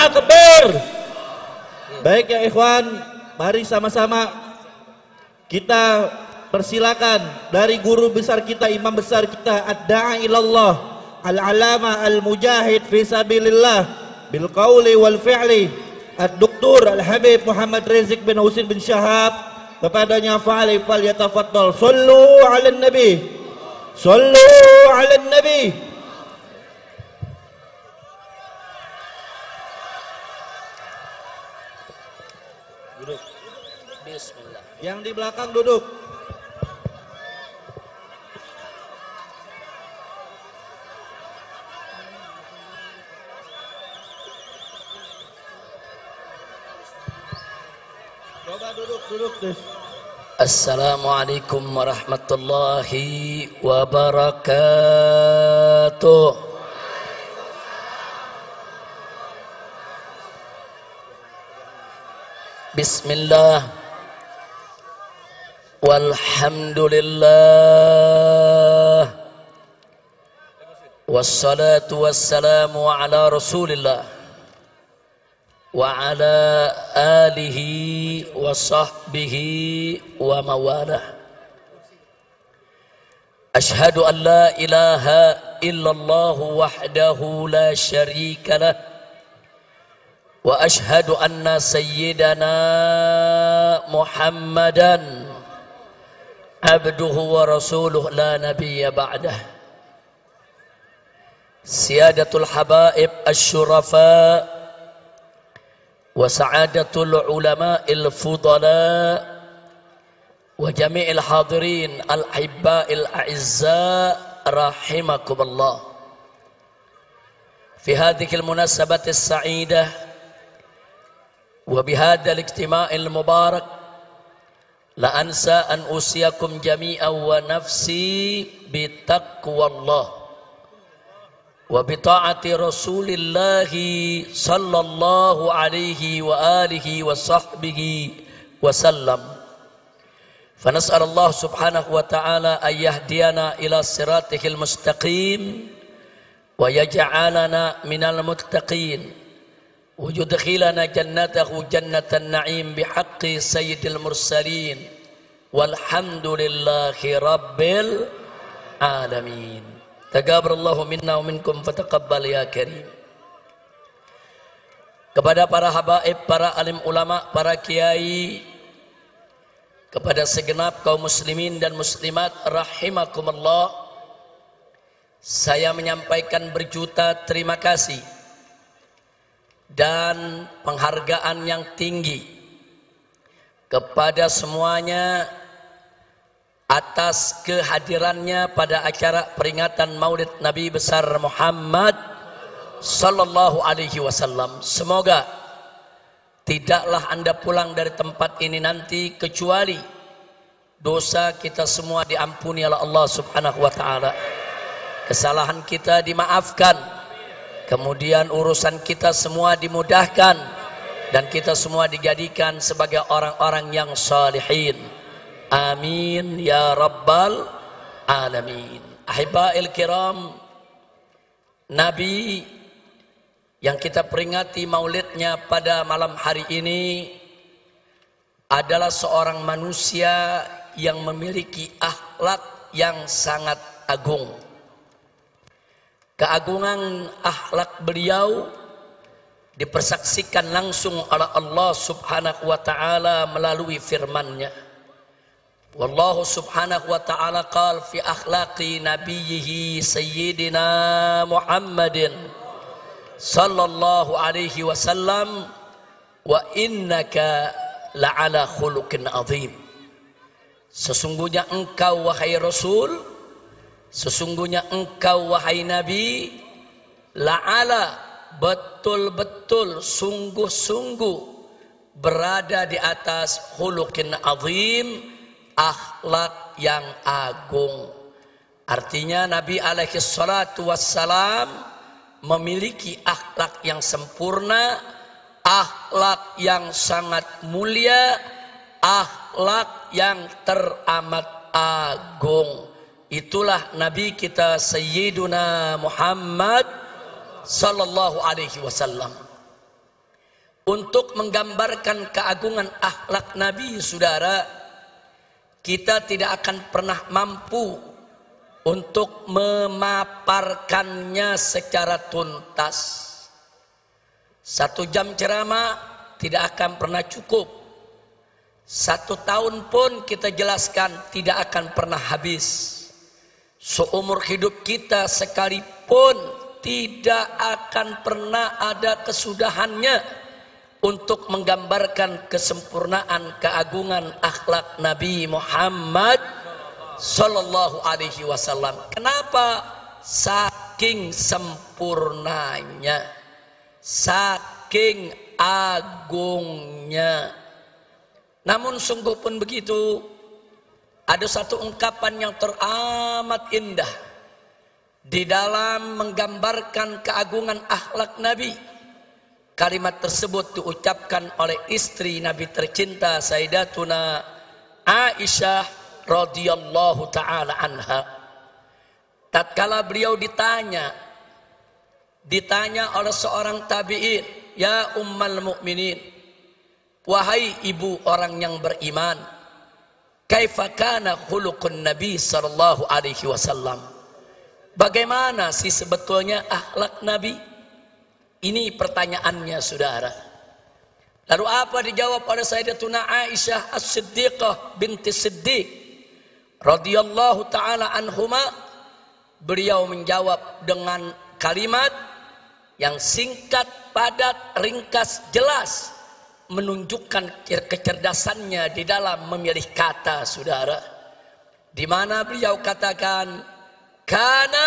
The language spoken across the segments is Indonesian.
Akbar. Baik ya ikhwan, mari sama-sama kita persilakan dari guru besar kita, imam besar kita, ad-da'i ilallah, al-alama al-mujahid fi sabilillah bil qawli wal fi'li, ad-doktor al-habib Muhammad Rizik bin Husin bin Syahab. Kepadanya fa'ali fal yatafaddal. Sallu ala nabi, sallu ala nabi. Duduk. Bismillah. Yang di belakang duduk. Coba duduk des. Assalamualaikum warahmatullahi wabarakatuh. Bismillah walhamdulillah wassalatu wassalamu ala rasulillah wa ala alihi wa sahbihi wa mawalah. Ashhadu an la ilaha illallah wahdahu la syarika lah wa ashhadu anna sayyidana Muhammadan abduhu wa rasuluh la nabiyya ba'dah. Siyadatul habaib asy-syurafa wa sa'adatul ulama'il fudala wa jami'il hadirin al-hibba'il a'izza rahimakumullah. Fi hadhihi al-munasabati as-sa'idah وبهذا الاجتماع المبارك لا أنسى أن أوصيكم جميعا ونفسي بتقوى الله وبطاعة رسول الله صلى الله عليه وآله وصحبه وسلم. فنسأل الله سبحانه وتعالى أن يهدينا إلى صراطه المستقيم ويجعلنا من المتقين ويدخلنا جنته جنة النعيم بحق سيد المرسلين والحمد لله رب العالمين. تقبل الله منا ومنكم فتقبل يا كريم. Kepada para habaib, para alim ulama, para kiai, kepada segenap kaum muslimin dan muslimat rahimakumullah, saya menyampaikan berjuta terima kasih dan penghargaan yang tinggi kepada semuanya atas kehadirannya pada acara peringatan Maulid Nabi besar Muhammad sallallahu alaihi wasallam. Semoga tidaklah Anda pulang dari tempat ini nanti kecuali dosa kita semua diampuni oleh Allah Subhanahu wa taala. Kesalahan kita dimaafkan. Kemudian urusan kita semua dimudahkan dan kita semua dijadikan sebagai orang-orang yang salihin. Amin ya rabbal alamin. Ahibba'il kiram, Nabi yang kita peringati maulidnya pada malam hari ini adalah seorang manusia yang memiliki akhlak yang sangat agung. Keagungan akhlak beliau dipersaksikan langsung oleh Allah Subhanahu wa taala melalui firman-Nya. Wallahu Subhanahu wa taala qala fi akhlaqi nabiyhi sayyidina Muhammadin sallallahu alaihi wasallam wa innaka la'ala khuluqin azim. Sesungguhnya engkau wahai Rasul, sesungguhnya engkau wahai Nabi, la'ala, betul-betul sungguh-sungguh berada di atas khuluqin azim, akhlak yang agung. Artinya Nabi alaihi salatu wassalam memiliki akhlak yang sempurna, akhlak yang sangat mulia, akhlak yang teramat agung. Itulah Nabi kita Sayyiduna Muhammad sallallahu alaihi wasallam. untuk menggambarkan keagungan akhlak Nabi, saudara, kita tidak akan pernah mampu untuk memaparkannya secara tuntas. 1 jam ceramah tidak akan pernah cukup. 1 tahun pun kita jelaskan tidak akan pernah habis. Seumur hidup kita sekalipun tidak akan pernah ada kesudahannya untuk menggambarkan kesempurnaan keagungan akhlak Nabi Muhammad sallallahu alaihi wasallam. Kenapa? Saking sempurnanya, saking agungnya. Namun sungguh pun begitu, ada satu ungkapan yang teramat indah di dalam menggambarkan keagungan akhlak Nabi. Kalimat tersebut diucapkan oleh istri Nabi tercinta Sayyidatuna Aisyah radhiyallahu taala anha. Tatkala beliau ditanya oleh seorang tabi'in, "Ya ummal mukminin, wahai ibu orang yang beriman, kaifa kana khuluqun Nabi sallallahu alaihi wasallam?" Bagaimana sih sebetulnya akhlak Nabi? Ini pertanyaannya, saudara. Lalu apa dijawab oleh Sayyidatuna Aisyah As-Siddiqah binti Siddiq radhiyallahu taala anhuma? Beliau menjawab dengan kalimat yang singkat, padat, ringkas, jelas, menunjukkan kecerdasannya di dalam memilih kata, saudara. Di mana beliau katakan, "Kana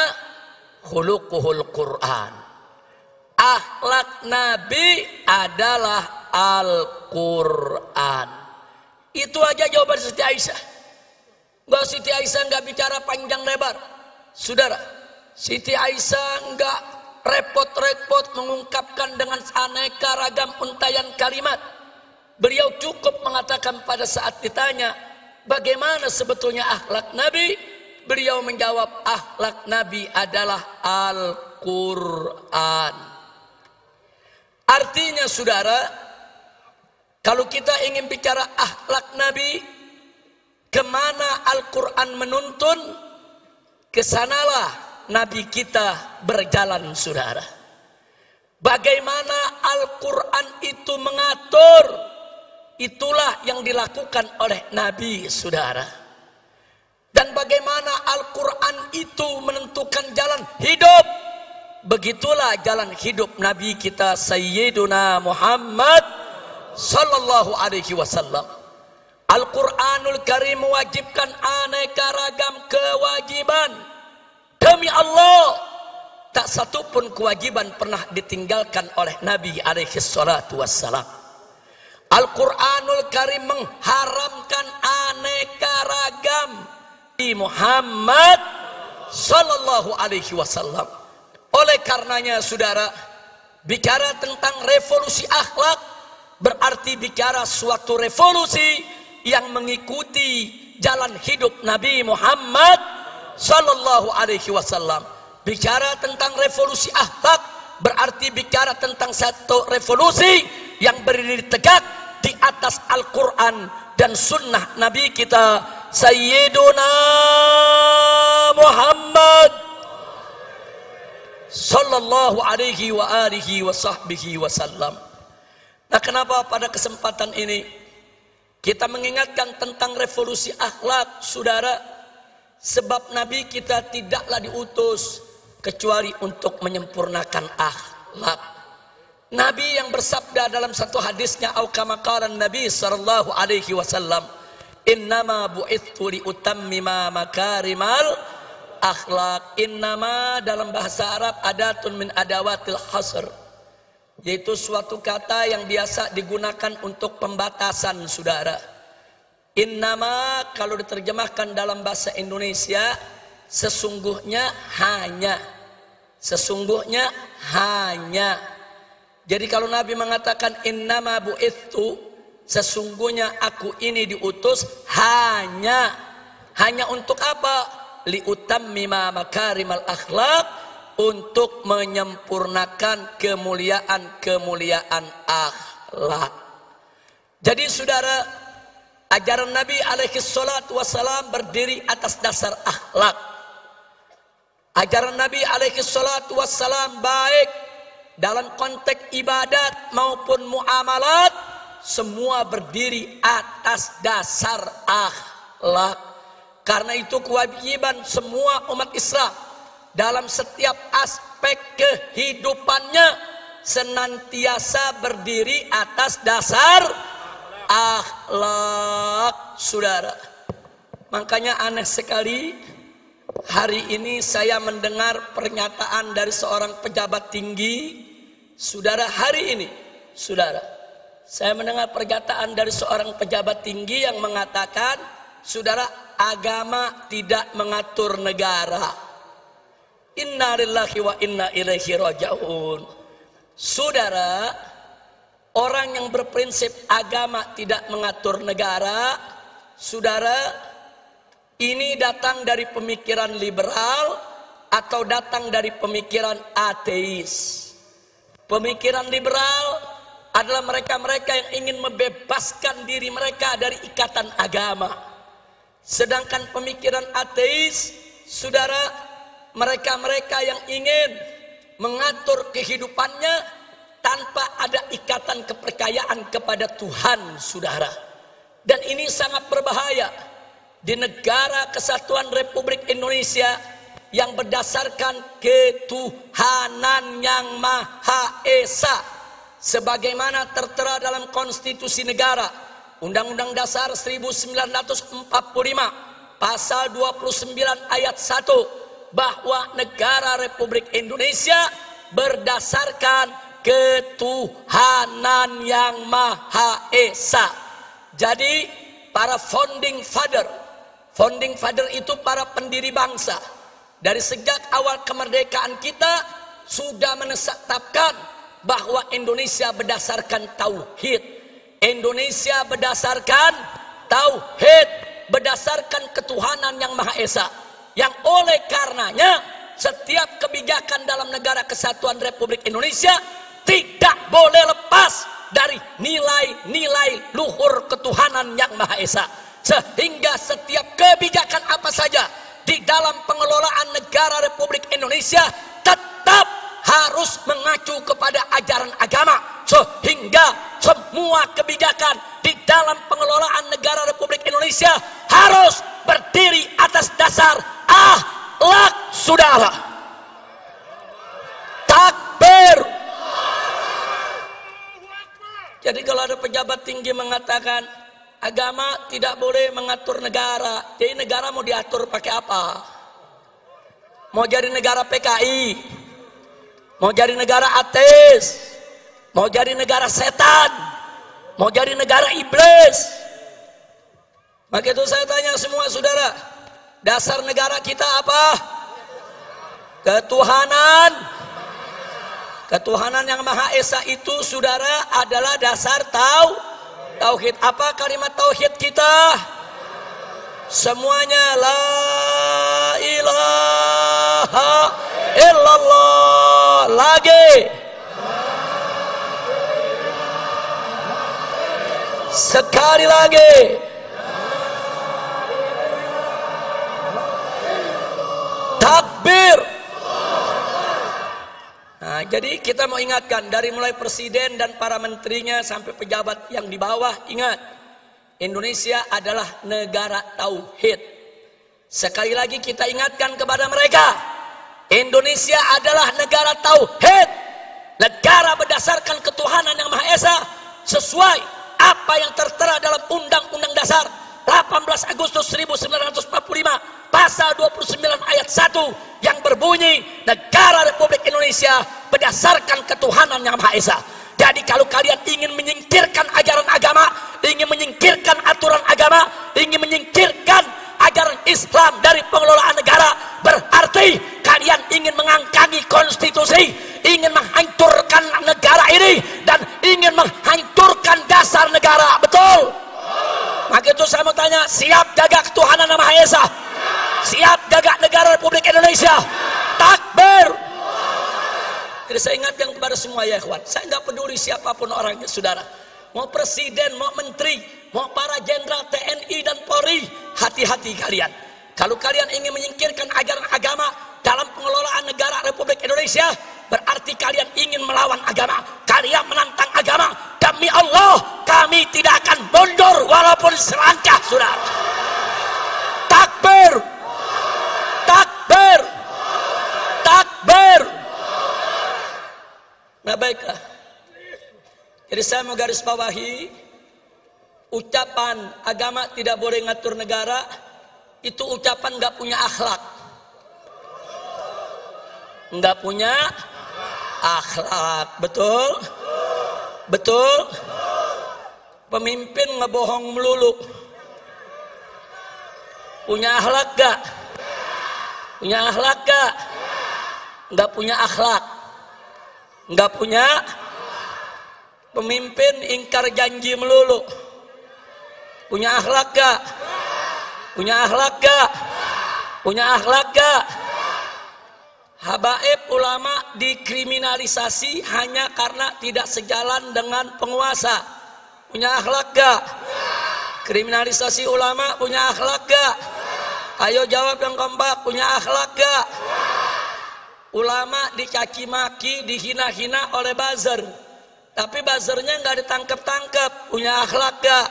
khuluquhul Qur'an." Akhlak Nabi adalah Al-Quran. Itu aja jawaban Siti Aisyah. Siti Aisyah nggak bicara panjang lebar, saudara. Siti Aisyah nggak repot-repot mengungkapkan dengan aneka ragam untayan kalimat. Beliau cukup mengatakan pada saat ditanya, bagaimana sebetulnya akhlak Nabi? Beliau menjawab, akhlak Nabi adalah Al-Quran. Artinya, saudara, kalau kita ingin bicara akhlak Nabi, kemana Al-Quran menuntun, kesanalah Nabi kita berjalan, saudara. Bagaimana Al-Quran itu mengatur, itulah yang dilakukan oleh Nabi, saudara. Dan bagaimana Al-Quran itu menentukan jalan hidup, begitulah jalan hidup Nabi kita Sayyiduna Muhammad sallallahu alaihi wasallam. Al-Quranul Karim mewajibkan aneka ragam kewajiban. Demi Allah, tak satu pun kewajiban pernah ditinggalkan oleh Nabi alaihi salatu wassalam. Al-Quranul Karim mengharamkan aneka ragam di Muhammad sallallahu alaihi wasallam. Oleh karenanya, saudara, bicara tentang revolusi akhlak berarti bicara suatu revolusi yang mengikuti jalan hidup Nabi Muhammad sallallahu alaihi wasallam. Bicara tentang revolusi akhlak berarti bicara tentang satu revolusi yang berdiri tegak di atas Al-Quran dan sunnah Nabi kita Sayyiduna Muhammad sallallahu alaihi wa alihi wa sahbihi wasallam. Nah, kenapa pada kesempatan ini kita mengingatkan tentang revolusi akhlak, saudara? Sebab Nabi kita tidaklah diutus kecuali untuk menyempurnakan akhlak. Nabi yang bersabda dalam satu hadisnya, au kama qala Nabi sallallahu alaihi wasallam, "Innama bu'ithu li utammima makarimal akhlak." Innama dalam bahasa Arab adatun min adawatil hasr, yaitu suatu kata yang biasa digunakan untuk pembatasan, saudara. Innama kalau diterjemahkan dalam bahasa Indonesia, sesungguhnya hanya. Sesungguhnya hanya. Jadi kalau Nabi mengatakan innama bu'ithu, sesungguhnya aku ini diutus hanya. Hanya untuk apa? Liutammima makarimal akhlak, untuk menyempurnakan kemuliaan-kemuliaan akhlak. akhlak. Jadi saudara, ajaran Nabi alaihi salatu wassalam berdiri atas dasar akhlak. Ajaran Nabi alaihi salatu wassalam baik dalam konteks ibadat maupun muamalat, semua berdiri atas dasar akhlak. Karena itu kewajiban semua umat Islam dalam setiap aspek kehidupannya senantiasa berdiri atas dasar akhlak, saudara. Makanya aneh sekali hari ini saya mendengar pernyataan dari seorang pejabat tinggi, saudara. Hari ini, saudara, saya mendengar pernyataan dari seorang pejabat tinggi yang mengatakan, saudara, agama tidak mengatur negara. Inna lillahi wa inna ilaihi raji'un. Saudara, orang yang berprinsip agama tidak mengatur negara, saudara, ini datang dari pemikiran liberal atau datang dari pemikiran ateis. Pemikiran liberal adalah mereka-mereka yang ingin membebaskan diri mereka dari ikatan agama. Sedangkan pemikiran ateis, saudara, mereka-mereka yang ingin mengatur kehidupannya tanpa ada ikatan kepercayaan kepada Tuhan, saudara. Dan ini sangat berbahaya di negara kesatuan Republik Indonesia yang berdasarkan ketuhanan yang Maha Esa, sebagaimana tertera dalam konstitusi negara Undang-Undang Dasar 1945 pasal 29 ayat 1, bahwa negara Republik Indonesia berdasarkan ketuhanan yang Maha Esa. Jadi para founding father itu para pendiri bangsa, dari sejak awal kemerdekaan kita sudah menetapkan bahwa Indonesia berdasarkan tauhid. Indonesia berdasarkan tauhid, berdasarkan ketuhanan yang Maha Esa, yang oleh karenanya setiap kebijakan dalam negara kesatuan Republik Indonesia tidak boleh lepas dari nilai-nilai luhur ketuhanan yang Maha Esa. Sehingga setiap kebijakan apa saja di dalam pengelolaan negara Republik Indonesia tetap harus mengacu kepada ajaran agama, sehingga semua kebijakan di dalam pengelolaan negara Republik Indonesia harus berdiri atas dasar akhlak, saudara. Takbir. Jadi kalau ada pejabat tinggi mengatakan agama tidak boleh mengatur negara, jadi negara mau diatur pakai apa? Mau jadi negara PKI, mau jadi negara ateis, mau jadi negara setan, mau jadi negara iblis. Maka itu saya tanya semua saudara, dasar negara kita apa? Ketuhanan. Ketuhanan yang Maha Esa itu, saudara, adalah dasar tauhid. Apa kalimat tauhid kita? Semuanya la ilaha illallah. Lagi. Sekali lagi. Takbir. Nah, jadi kita mau ingatkan dari mulai presiden dan para menterinya sampai pejabat yang di bawah, ingat, Indonesia adalah negara tauhid. Sekali lagi kita ingatkan kepada mereka, Indonesia adalah negara tauhid, negara berdasarkan ketuhanan yang Maha Esa, sesuai apa yang tertera dalam Undang-Undang Dasar 18 Agustus 1945 pasal 29 ayat 1 yang berbunyi negara Republik Indonesia berdasarkan ketuhanan yang Maha Esa. Jadi kalau kalian ingin menyingkirkan ajaran agama, ingin menyingkirkan aturan agama, ingin menyingkirkan ajaran Islam dari pengelolaan negara, berarti kalian ingin mengangkangi konstitusi, ingin menghancurkan negara ini, dan ingin menghancurkan dasar negara. Betul? Maka itu saya mau tanya, siap jaga ketuhanan yang Maha Esa? Siap jaga negara Republik Indonesia? Takbir. Jadi saya ingatkan kepada semua ya ikhwan, saya nggak peduli siapapun orangnya saudara, mau presiden, mau menteri, mau para jenderal TNI dan Polri, hati-hati kalian. Kalau kalian ingin menyingkirkan ajaran agama dalam pengelolaan negara Republik Indonesia, berarti kalian ingin melawan agama, kalian menantang agama. Demi Allah, kami tidak akan mundur walaupun selangkah, saudara. Takbir, takbir, takbir. Nah baiklah, jadi saya mau garis bawahi, ucapan agama tidak boleh ngatur negara, itu ucapan nggak punya akhlak, nggak punya akhlak. Betul, betul. Pemimpin ngebohong melulu, punya akhlak gak? Punya akhlak gak? Nggak punya akhlak, nggak punya. Pemimpin ingkar janji melulu, punya akhlak gak? Punya akhlak gak? Punya akhlak gak? Habaib ulama dikriminalisasi hanya karena tidak sejalan dengan penguasa. Punya akhlak gak? Kriminalisasi ulama punya akhlak gak? Ayo jawab yang kompak, punya akhlak gak? Ulama dicaci maki, dihina-hina oleh buzzer, tapi buzzernya nggak ditangkap-tangkap. Punya akhlak gak?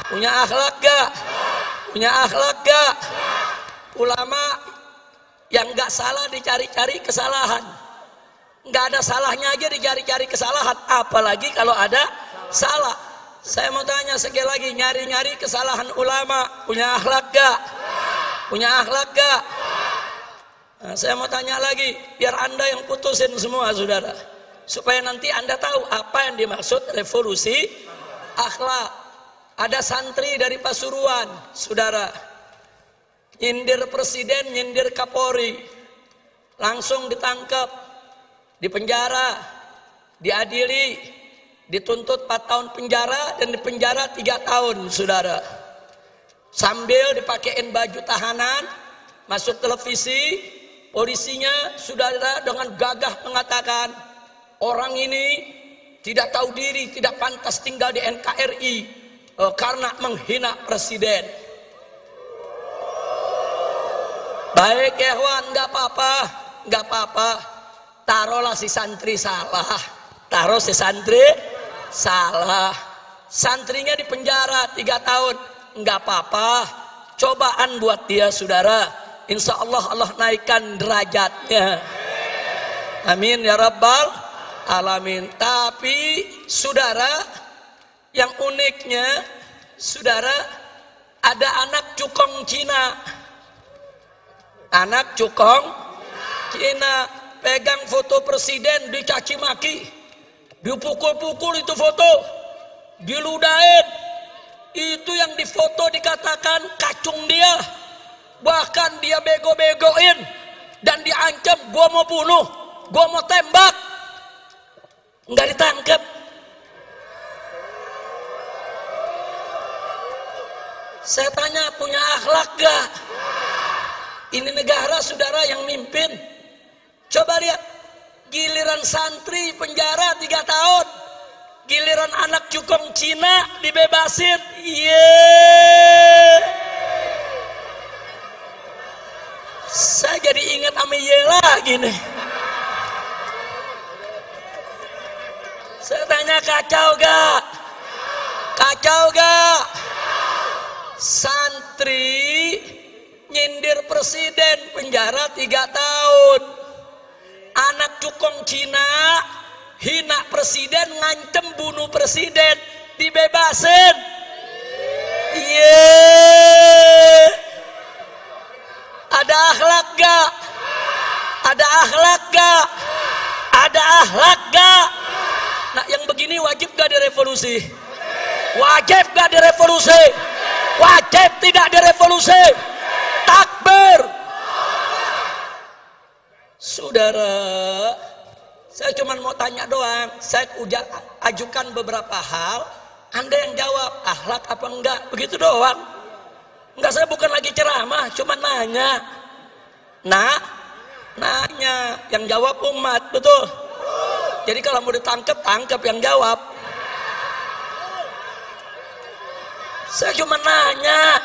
Punya akhlak gak? Punya akhlak gak? Ulama yang nggak salah dicari-cari kesalahan, nggak ada salahnya aja dicari-cari kesalahan, apalagi kalau ada salah. Saya mau tanya sekali lagi, nyari-nyari kesalahan ulama punya akhlak gak? Punya akhlak gak? Nah, saya mau tanya lagi, biar anda yang putusin semua, saudara, supaya nanti anda tahu apa yang dimaksud revolusi akhlak. Ada santri dari Pasuruan, saudara, nyindir presiden, nyindir Kapolri, langsung ditangkap, dipenjara, diadili, dituntut 4 tahun penjara dan dipenjara 3 tahun, saudara. Sambil dipakein baju tahanan, masuk televisi, polisinya, saudara, dengan gagah mengatakan, orang ini tidak tahu diri, tidak pantas tinggal di NKRI karena menghina presiden. Baik ya kawan, nggak apa-apa, nggak apa-apa. Taruhlah si santri salah, taruh si santri salah, santrinya di penjara 3 tahun, nggak apa-apa. Cobaan buat dia, saudara. Insya Allah Allah naikkan derajatnya. Amin ya rabbal alamin. Tapi saudara, yang uniknya, saudara, ada anak cukong Cina. Anak cukong Cina pegang foto presiden, dicaci maki, dipukul-pukul itu foto, diludahin. Itu yang difoto dikatakan kacung dia, bahkan dia bego-begoin dan diancam, gua mau bunuh, gua mau tembak, nggak ditangkap. Saya tanya, punya akhlak gak? Ini negara, saudara, yang mimpin. Coba lihat, giliran santri penjara 3 tahun, giliran anak cukong Cina dibebasin. Saya jadi ingat sama lagi nih. Saya tanya, kacau gak? Kacau gak? Santri nyindir presiden penjara 3 tahun. Anak cukong Cina hina presiden, ngancem bunuh presiden, dibebasin. Ada akhlak gak? Ada akhlak gak? Ada akhlak gak? Nah, yang begini wajib gak direvolusi? Wajib gak direvolusi? Wajib tidak direvolusi? Takbir. Saudara, saya cuma mau tanya doang. Saya udah ajukan beberapa hal, Anda yang jawab akhlak apa enggak, begitu doang. Enggak, saya bukan lagi ceramah, cuma nanya. Nanya, yang jawab umat, betul. Jadi kalau mau ditangkap, tangkap yang jawab. Saya cuma nanya.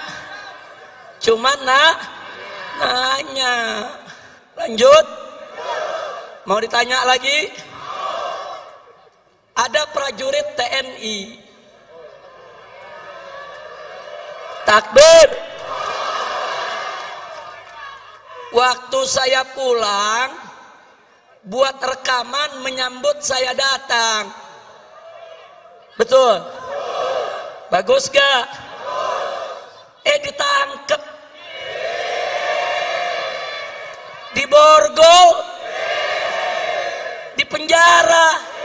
Nanya. Lanjut. Mau ditanya lagi? Ada prajurit TNI. Takbir. Waktu saya pulang, buat rekaman menyambut saya datang. Betul? Bagus gak? Ditangkep. Diborgol. Di penjara.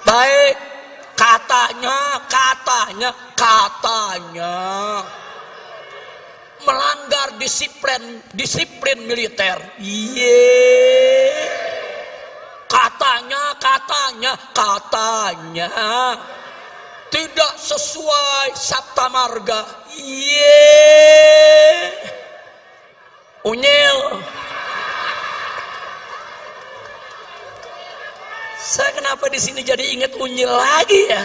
Baik, katanya melanggar disiplin militer. Katanya tidak sesuai Sabta Marga. Unyil. Saya kenapa di sini jadi inget unyil lagi ya?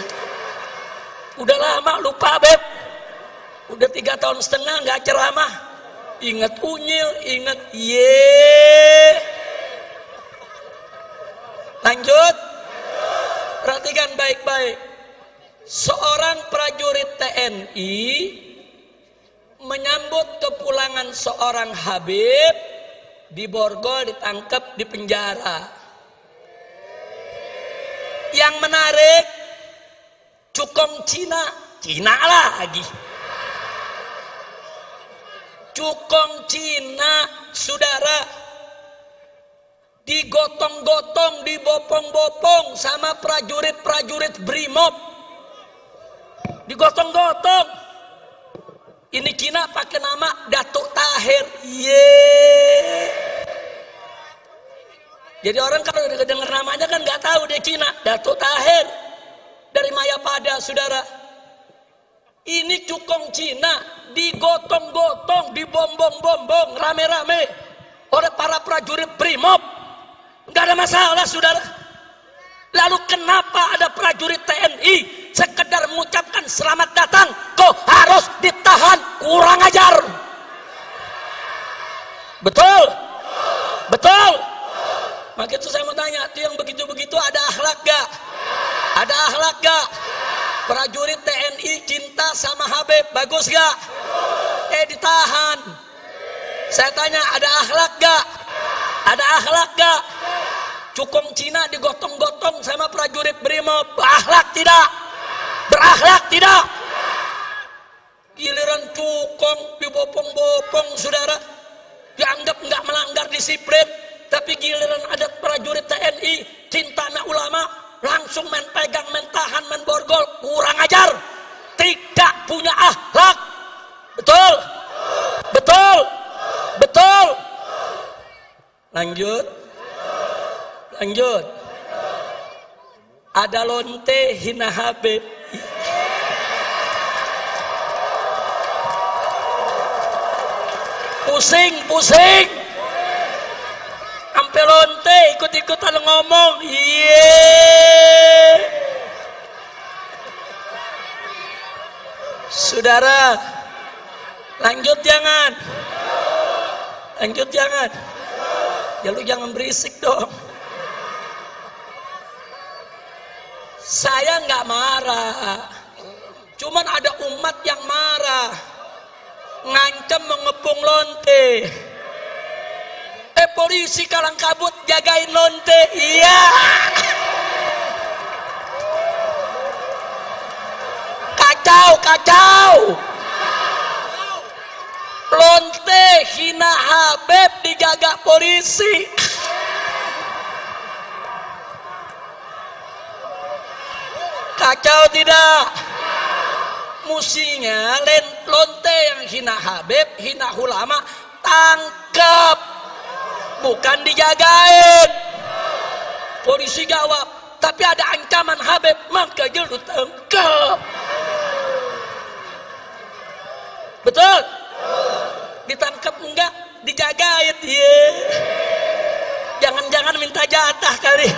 Udah lama lupa, Beb. Udah 3 tahun setengah nggak ceramah. Ingat unyil, ingat Lanjut. Perhatikan baik-baik. Seorang prajurit TNI menyambut kepulangan seorang Habib, diborgol, ditangkap, dipenjara. Yang menarik, cukong Cina lagi. Cukong Cina, saudara, digotong-gotong, dibopong-bopong sama prajurit-prajurit Brimob. Digotong-gotong. Ini Cina pakai nama Datuk Tahir. Jadi orang kalau dengar namanya kan nggak tahu dia Cina. Datuk Tahir dari Mayapada, saudara. Ini cukong Cina digotong-gotong, dibombong-bombong, rame-rame oleh para prajurit Brimob. Nggak ada masalah, saudara. Lalu kenapa ada prajurit TNI sekedar mengucapkan selamat datang kok harus ditahan? Kurang ajar. Betul? Betul? Maka itu saya mau tanya, itu yang begitu-begitu ada akhlak gak? Ada akhlak gak? Prajurit TNI cinta sama Habib, bagus gak? Ditahan. Saya tanya, ada akhlak gak? Ada akhlak gak? Cukong Cina digotong-gotong sama prajurit Brimob, berakhlak tidak? Berakhlak tidak? Giliran cukong dibopong-bopong, saudara, dianggap nggak melanggar disiplin. Tapi giliran ada prajurit TNI cinta sama ulama, langsung main pegang, main tahan, main borgol. Kurang ajar, tidak punya akhlak. Betul? Betul? Betul? Lanjut. Ada lonte hina Habib. Pusing. Sampai lonte ikut-ikutan ngomong. Saudara, lanjut jangan. Ya lu jangan berisik dong. Saya nggak marah, cuman ada umat yang marah, ngancam mengepung lonte. Polisi kalang kabut jagain lonte. Iya. Kacau. Lonte hina Habib dijaga polisi. Kacau tidak? Musinya lonte yang hina Habib, hina ulama, tangkap, bukan dijagain. Polisi jawab, tapi ada ancaman Habib, maka lu tangkap. Betul? Ditangkap enggak? Dijagain. Jangan-jangan minta jatah kali.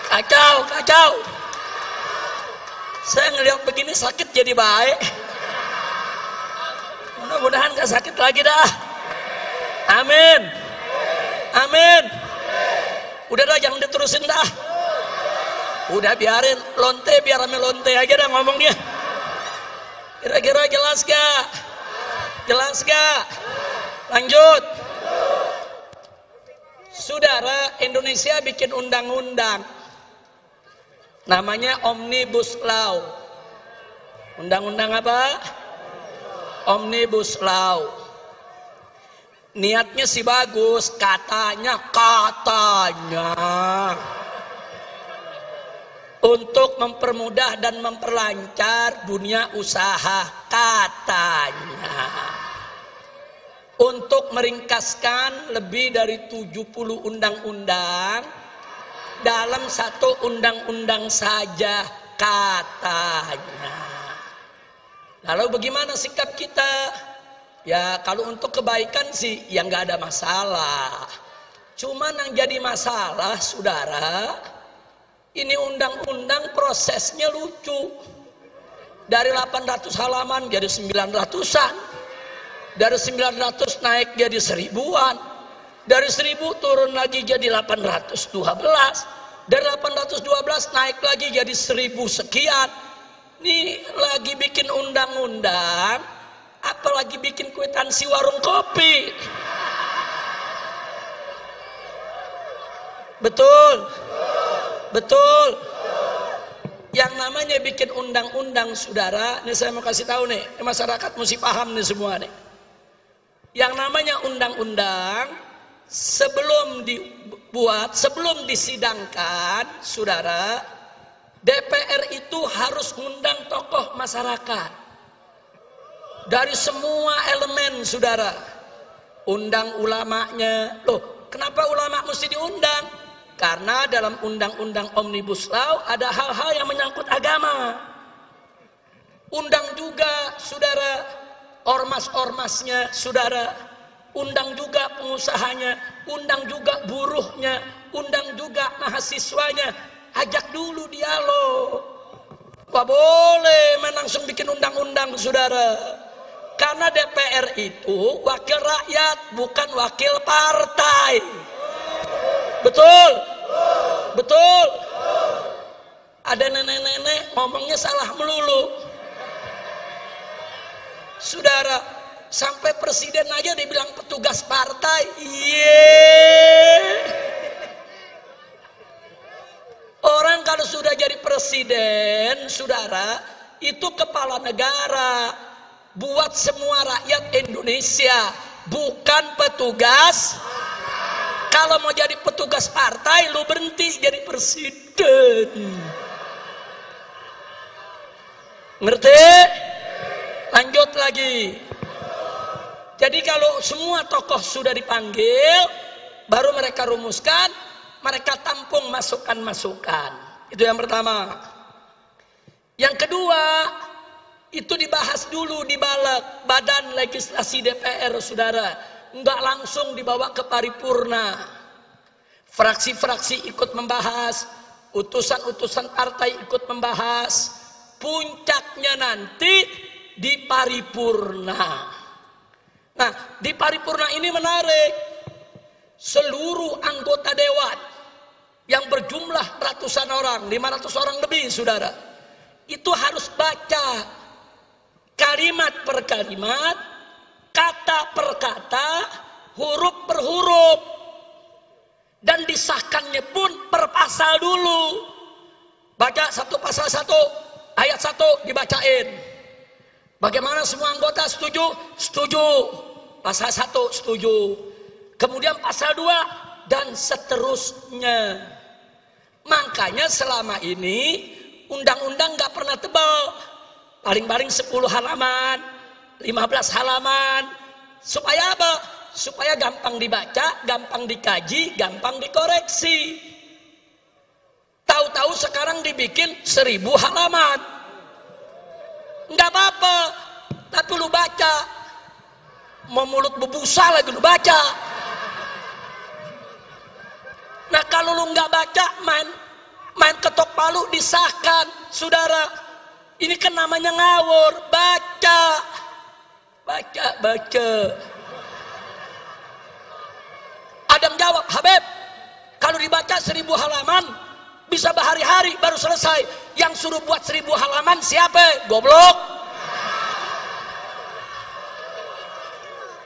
Kacau, kacau. Saya ngelihat begini sakit jadi baik. Mudah-mudahan gak sakit lagi dah. Amin. Amin. Udah dah, jangan diterusin dah. Udah biarin lonte, biar rame lonte aja dah ngomongnya. Kira-kira jelas gak? Jelas gak? Lanjut. Saudara, Indonesia bikin undang-undang namanya Omnibus Law. Undang-undang apa? Omnibus Law. Niatnya sih bagus, katanya untuk mempermudah dan memperlancar dunia usaha, katanya. Untuk meringkaskan lebih dari 70 undang-undang dalam satu undang-undang saja, katanya. Lalu bagaimana sikap kita? Ya kalau untuk kebaikan sih ya nggak ada masalah. Cuman yang jadi masalah, saudara, ini undang-undang prosesnya lucu. Dari 800 halaman jadi 900-an. Dari 900 naik jadi 1000-an. Dari 1000 turun lagi jadi 812. Dari 812 naik lagi jadi 1000 sekian. Ini lagi bikin undang-undang, apalagi bikin kwitansi warung kopi. Betul. Betul. Yang namanya bikin undang-undang, saudara, ini saya mau kasih tahu nih, masyarakat mesti paham nih semua nih. Yang namanya undang-undang sebelum dibuat, sebelum disidangkan, saudara, DPR itu harus undang tokoh masyarakat dari semua elemen, saudara. Undang ulamanya. Loh, kenapa ulama mesti diundang? Karena dalam undang-undang Omnibus Law ada hal-hal yang menyangkut agama. Undang juga, saudara, ormas-ormasnya, saudara. Undang juga pengusahanya, undang juga buruhnya, undang juga mahasiswanya. Ajak dulu dialog. Gak boleh langsung bikin undang-undang, saudara. Karena DPR itu wakil rakyat, bukan wakil partai. Betul? Betul? Ada nenek-nenek ngomongnya salah melulu. Saudara, sampai presiden aja dibilang petugas partai. Orang kalau sudah jadi presiden, saudara, itu kepala negara, buat semua rakyat Indonesia, bukan petugas. Kalau mau jadi petugas partai, lu berhenti jadi presiden. Ngerti? Lanjut lagi. Jadi kalau semua tokoh sudah dipanggil, baru mereka rumuskan, mereka tampung masukan-masukan. Itu yang pertama. Yang kedua, itu dibahas dulu di Badan Legislasi DPR, saudara. Enggak langsung dibawa ke paripurna. Fraksi-fraksi ikut membahas, utusan-utusan partai ikut membahas. Puncaknya nanti di paripurna. Nah, di paripurna ini menarik. Seluruh anggota dewan yang berjumlah ratusan orang, 500 orang lebih, saudara, itu harus baca kalimat per kalimat, kata per kata, huruf per huruf, dan disahkannya pun per pasal dulu. Baca satu pasal satu, ayat satu dibacain. Bagaimana semua anggota setuju? Setuju. Pasal satu setuju. Kemudian pasal 2 dan seterusnya. Makanya selama ini undang-undang gak pernah tebal. Paling-paling 10 halaman, 15 halaman. Supaya apa? Supaya gampang dibaca, gampang dikaji, gampang dikoreksi. Tahu-tahu sekarang dibikin 1000 halaman. Nggak apa-apa, tapi lu baca. mau mulut bebusa lagi lu baca. Nah kalau lu nggak baca, main ketok palu disahkan, saudara. Ini kan namanya ngawur. Baca. Adam jawab, Habib, kalau dibaca 1000 halaman bisa berhari-hari baru selesai. Yang suruh buat 1000 halaman siapa? Goblok.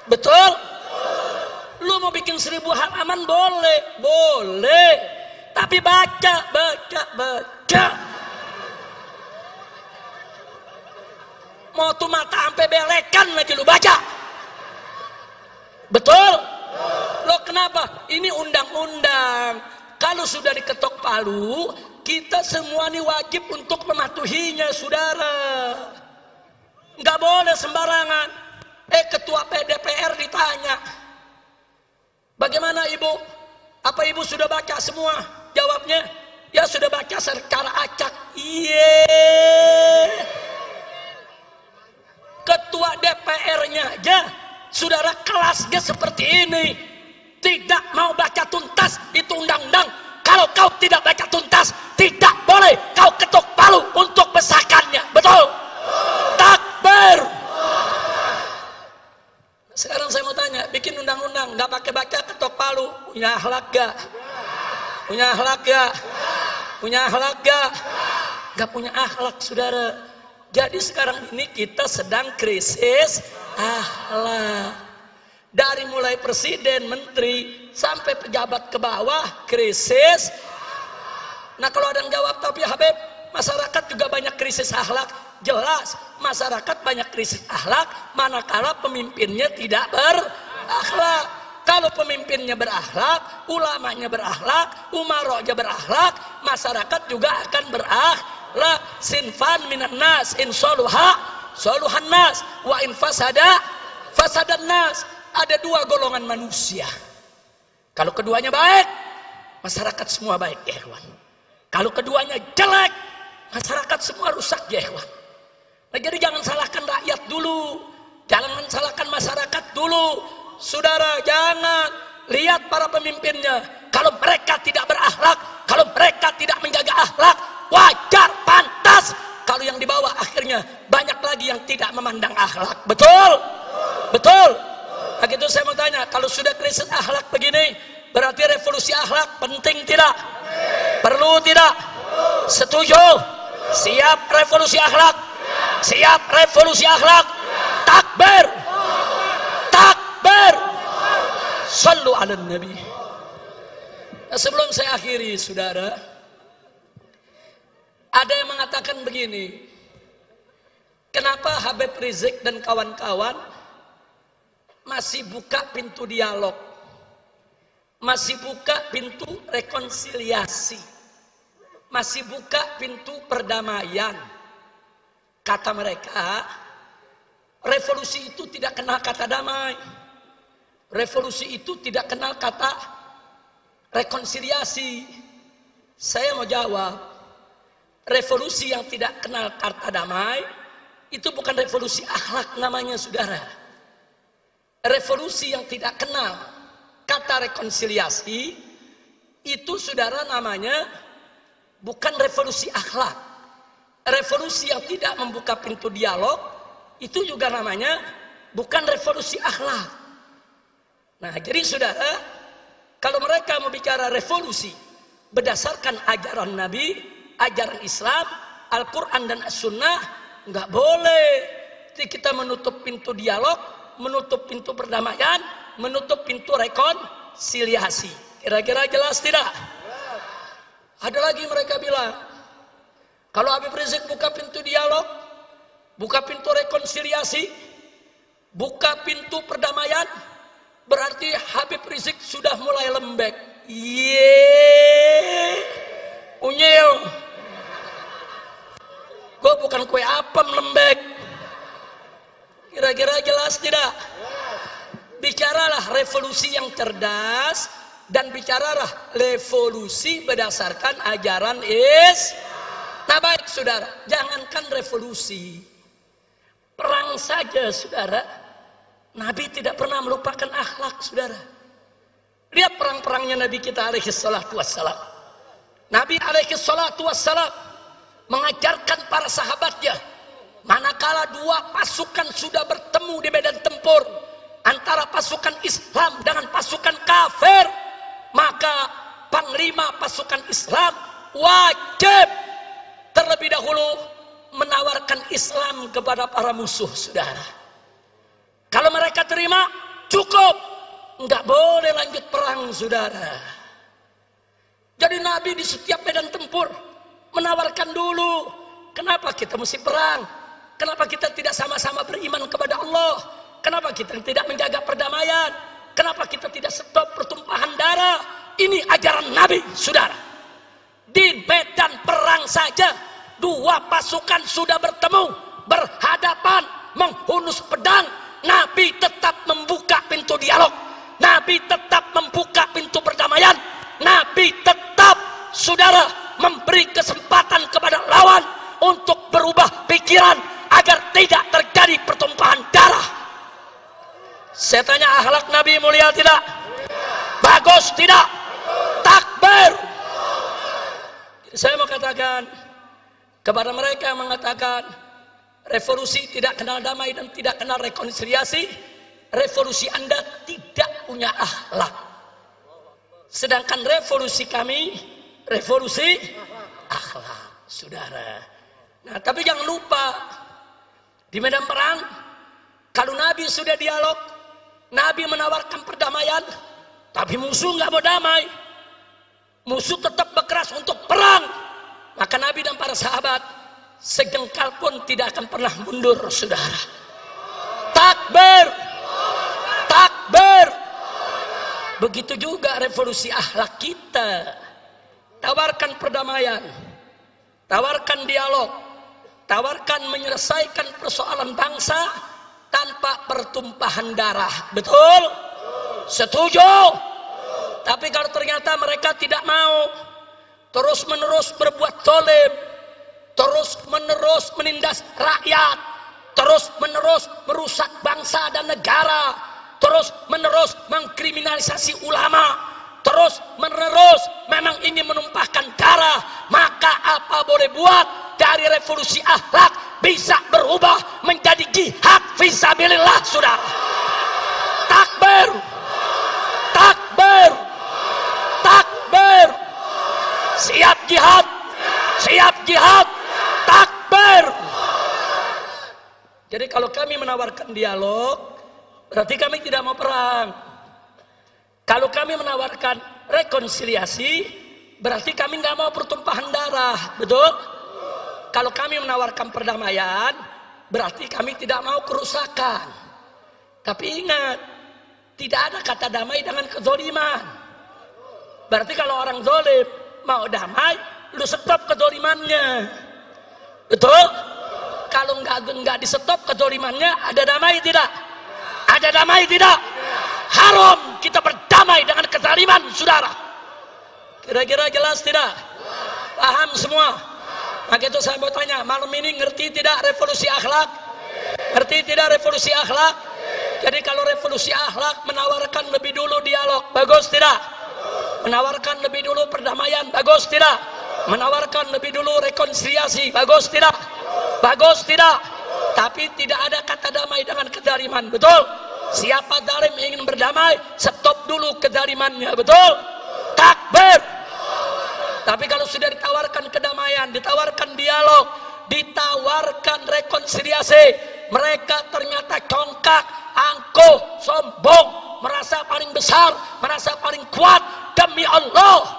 Betul? Lu mau bikin 1000 halaman boleh. Tapi baca. Mau tuh mata sampai belekan lagi lu baca. Betul? Lo kenapa? Ini undang-undang. Kalau sudah diketok palu, kita semua ini wajib untuk mematuhinya, saudara. Nggak boleh sembarangan. Ketua PDPR ditanya, bagaimana ibu? Apa ibu sudah baca semua? Jawabnya, ya sudah baca secara acak. Ketua DPR-nya aja, saudara, kelasnya seperti ini. Tidak mau baca tuntas, itu undang-undang. Kalau kau tidak baca tuntas, tidak boleh kau ketuk palu untuk besarkannya. Betul? Takbir. Sekarang saya mau tanya, bikin undang-undang nggak pakai baca ketok palu, punya akhlak gak? Punya akhlak gak? Punya akhlak gak? Nggak punya akhlak, saudara. Jadi sekarang ini kita sedang krisis akhlak. Dari mulai presiden, menteri, sampai pejabat ke bawah, krisis. Nah kalau ada yang jawab, tapi Habib, masyarakat juga banyak krisis akhlak. Jelas, masyarakat banyak krisis akhlak, manakala pemimpinnya tidak berakhlak. Kalau pemimpinnya berakhlak, ulamanya berakhlak, umarohnya berakhlak, masyarakat juga akan berakhlak. Sinfan minan nas, in soluha, soluhan nas, wa in fasada, fasadan nas. Ada 2 golongan manusia. Kalau keduanya baik, masyarakat semua baik, ya ikhwan. Kalau keduanya jelek, masyarakat semua rusak, ya ikhwan. Nah, jadi jangan salahkan rakyat dulu, jangan salahkan masyarakat dulu, saudara. Jangan lihat para pemimpinnya. Kalau mereka tidak berakhlak, kalau mereka tidak menjaga akhlak, wajar, pantas. Kalau yang di bawah akhirnya banyak lagi yang tidak memandang akhlak. Betul? Betul? Nah gitu saya mau tanya, kalau sudah krisis akhlak begini, berarti revolusi akhlak penting tidak? Perlu tidak? Setuju? Siap revolusi akhlak? Siap revolusi akhlak? Takbir! Takbir! Sallu ala Nabi. Nah, sebelum saya akhiri, saudara, ada yang mengatakan begini, kenapa Habib Rizik dan kawan-kawan masih buka pintu dialog, masih buka pintu rekonsiliasi, masih buka pintu perdamaian? Kata mereka, revolusi itu tidak kenal kata damai, revolusi itu tidak kenal kata rekonsiliasi. Saya mau jawab, revolusi yang tidak kenal kata damai itu bukan revolusi akhlak namanya, saudara. Revolusi yang tidak kenal kata rekonsiliasi itu, saudara, namanya bukan revolusi akhlak. Revolusi yang tidak membuka pintu dialog itu juga namanya bukan revolusi akhlak. Nah, jadi saudara, kalau mereka mau bicara revolusi berdasarkan ajaran Nabi, ajaran Islam, Al-Quran dan As-Sunnah, nggak boleh kita menutup pintu dialog, menutup pintu perdamaian, menutup pintu rekonsiliasi. Kira-kira jelas tidak? Ada lagi mereka bilang, kalau Habib Rizik buka pintu dialog, buka pintu rekonsiliasi, buka pintu perdamaian, berarti Habib Rizik sudah mulai lembek. Unyil. Gue bukan kue apem lembek. Kira-kira jelas tidak? Bicaralah revolusi yang cerdas dan bicaralah revolusi berdasarkan ajaran Nah baik, saudara, jangankan revolusi, perang saja, saudara, Nabi tidak pernah melupakan akhlak, saudara. Lihat perang-perangnya Nabi kita alaihi salatu wassalam. Nabi alaihi salatu wassalam mengajarkan para sahabatnya, manakala dua pasukan sudah bertemu di medan tempur antara pasukan Islam dengan pasukan kafir, maka panglima pasukan Islam wajib terlebih dahulu menawarkan Islam kepada para musuh, saudara. Kalau mereka terima, cukup, nggak boleh lanjut perang, saudara. Jadi Nabi di setiap medan tempur menawarkan dulu, kenapa kita mesti perang? Kenapa kita tidak sama-sama beriman kepada Allah? Kenapa kita tidak menjaga perdamaian? Kenapa kita tidak stop pertumpahan darah? Ini ajaran Nabi, saudara. Di medan perang saja, dua pasukan sudah bertemu, berhadapan, menghunus pedang. Nabi tetap membuka pintu dialog. Nabi tetap membuka pintu perdamaian. Nabi tetap, saudara, memberi kesempatan kepada lawan untuk berubah pikiran agar tidak terjadi pertumpahan darah. Saya tanya, akhlak Nabi mulia tidak? Bagus tidak? Takbir. Saya mau katakan kepada mereka yang mengatakan revolusi tidak kenal damai dan tidak kenal rekonsiliasi, revolusi Anda tidak punya akhlak. Sedangkan revolusi kami, revolusi akhlak, saudara. Nah, tapi jangan lupa, di medan perang, kalau Nabi sudah dialog, Nabi menawarkan perdamaian, tapi musuh nggak mau damai, musuh tetap berkeras untuk perang, maka Nabi dan para sahabat sejengkal pun tidak akan pernah mundur, saudara. Takbir, takbir. Begitu juga revolusi akhlak kita. Tawarkan perdamaian, tawarkan dialog, tawarkan menyelesaikan persoalan bangsa tanpa pertumpahan darah. Betul? Setuju? Tapi kalau ternyata mereka tidak mau, terus menerus berbuat zalim, terus menerus menindas rakyat, terus menerus merusak bangsa dan negara, terus menerus mengkriminalisasi ulama, terus menerus memang ingin menumpahkan darah, maka apa boleh buat, dari revolusi akhlak bisa berubah menjadi jihad fisabilillah, saudara. Takbir, takbir, takbir. Siap jihad, siap jihad, takbir. Jadi kalau kami menawarkan dialog, berarti kami tidak mau perang. Kalau kami menawarkan rekonsiliasi, berarti kami nggak mau pertumpahan darah, betul? Kalau kami menawarkan perdamaian, berarti kami tidak mau kerusakan. Tapi ingat, tidak ada kata damai dengan kezoliman. Berarti kalau orang zolim mau damai, lu stop kezolimannya, betul? Kalau nggak di stop kezolimannya, ada damai tidak? Ada damai tidak? Haram kita berdamai dengan kezaliman, saudara. Kira-kira jelas tidak? Paham semua? Maka itu saya mau tanya, malam ini ngerti tidak revolusi akhlak? Ngerti tidak revolusi akhlak? Jadi kalau revolusi akhlak menawarkan lebih dulu dialog, bagus tidak? Menawarkan lebih dulu perdamaian, bagus tidak? Menawarkan lebih dulu rekonsiliasi, bagus tidak? Bagus tidak? Tapi tidak ada kata damai dengan kezaliman, betul? Siapa zalim ingin berdamai, stop dulu kezalimannya, betul? Takbir. Tapi kalau sudah ditawarkan kedamaian, ditawarkan dialog, ditawarkan rekonsiliasi, mereka ternyata congkak, angkuh, sombong, merasa paling besar, merasa paling kuat, demi Allah,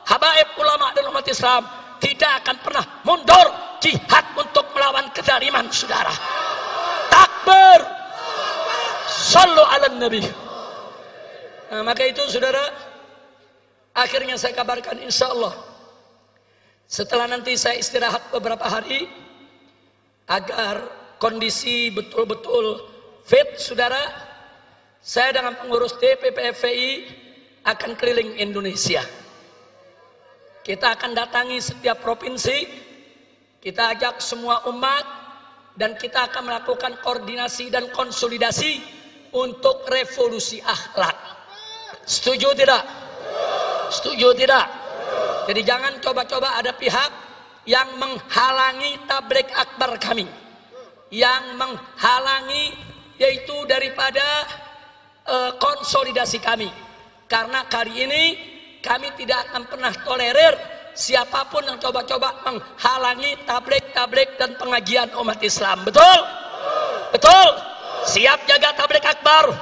habaib ulama dan umat Islam tidak akan pernah mundur jihad untuk melawan kezaliman, saudara. Takbir. Sallu ala nabi. Nah, maka itu, saudara, akhirnya saya kabarkan, insya Allah setelah nanti saya istirahat beberapa hari agar kondisi betul-betul fit, saudara, saya dengan pengurus DPP FPI akan keliling Indonesia. Kita akan datangi setiap provinsi, kita ajak semua umat, dan kita akan melakukan koordinasi dan konsolidasi untuk revolusi akhlak. Setuju tidak? Setuju tidak? Jadi jangan coba-coba ada pihak yang menghalangi tabligh akbar kami, yang menghalangi yaitu daripada konsolidasi kami. Karena kali ini kami tidak akan pernah tolerir siapapun yang coba-coba menghalangi tabligh dan pengajian umat Islam. Betul? Betul? Siap jaga tabligh akbar,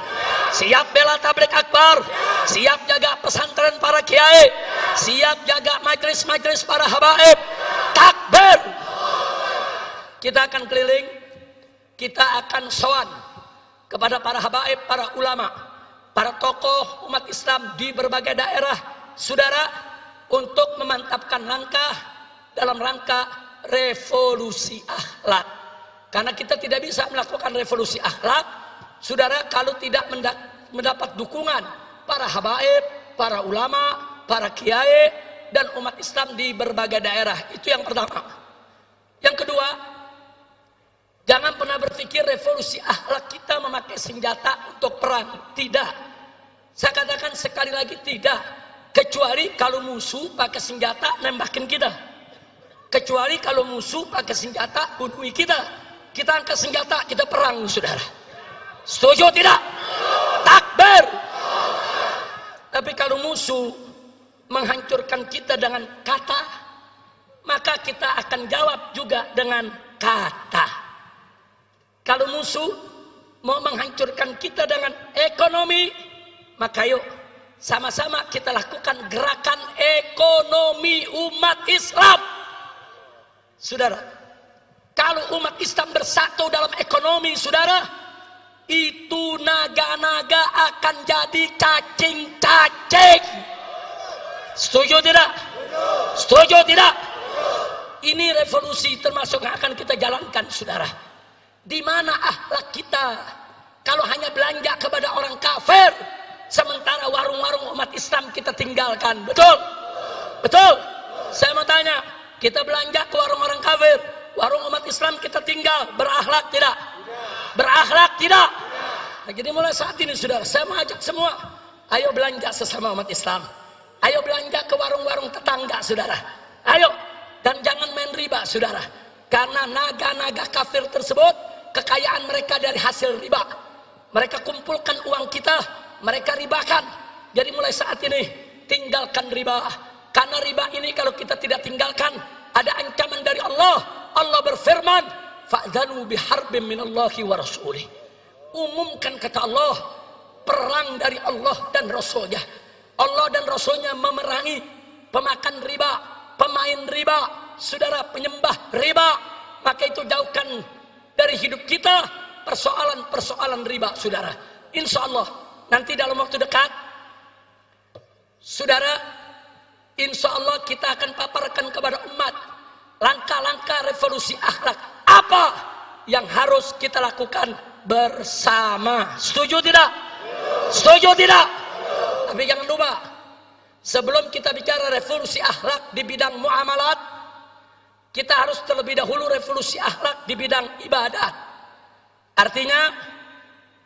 siap bela tabligh akbar, siap jaga pesantren para kiai, siap jaga majelis-majelis para habaib. Takbir. Kita akan keliling, kita akan sowan kepada para habaib, para ulama, para tokoh umat Islam di berbagai daerah, saudara, untuk memantapkan langkah dalam rangka revolusi akhlak. Karena kita tidak bisa melakukan revolusi akhlak, saudara, kalau tidak mendapat dukungan para habaib, para ulama, para kiai, dan umat Islam di berbagai daerah. Itu yang pertama. Yang kedua, jangan pernah berpikir revolusi akhlak kita memakai senjata untuk perang. Tidak. Saya katakan sekali lagi, tidak. Kecuali kalau musuh pakai senjata nembakin kita. Kecuali kalau musuh pakai senjata bunuh kita. Kita angkat senjata, kita perang, saudara. Setuju tidak? Takbir. Tapi kalau musuh menghancurkan kita dengan kata, maka kita akan jawab juga dengan kata. Kalau musuh mau menghancurkan kita dengan ekonomi, maka yuk sama-sama kita lakukan gerakan ekonomi umat Islam. Saudara, kalau umat Islam bersatu dalam ekonomi, saudara, itu naga-naga akan jadi cacing-cacing. Setuju tidak? Setuju tidak? Ini revolusi termasuk yang akan kita jalankan, saudara. Di mana akhlak kita kalau hanya belanja kepada orang kafir, sementara warung-warung umat Islam kita tinggalkan? Betul? Betul? Saya mau tanya, kita belanja ke warung orang kafir, warung umat Islam kita tinggal, berakhlak tidak? Berakhlak tidak? Nah, jadi mulai saat ini, saudara, saya mengajak semua, ayo belanja sesama umat Islam. Ayo belanja ke warung-warung tetangga, saudara. Ayo, dan jangan main riba, saudara. Karena naga-naga kafir tersebut, kekayaan mereka dari hasil riba. Mereka kumpulkan uang kita, mereka ribakan. Jadi mulai saat ini, tinggalkan riba. Karena riba ini kalau kita tidak tinggalkan, ada ancaman dari Allah. Allah berfirman, fa'dzanu biharbin minallahi wa rasulih. Umumkan, kata Allah, perang dari Allah dan Rasulnya. Allah dan Rasulnya memerangi pemakan riba, pemain riba, saudara, penyembah riba. Maka itu jauhkan dari hidup kita persoalan-persoalan riba, saudara. Insya Allah nanti dalam waktu dekat, saudara, insya Allah kita akan paparkan kepada umat langkah-langkah revolusi akhlak apa yang harus kita lakukan bersama. Setuju tidak? Setuju tidak? Tapi jangan lupa, sebelum kita bicara revolusi akhlak di bidang muamalat, kita harus terlebih dahulu revolusi akhlak di bidang ibadah. Artinya,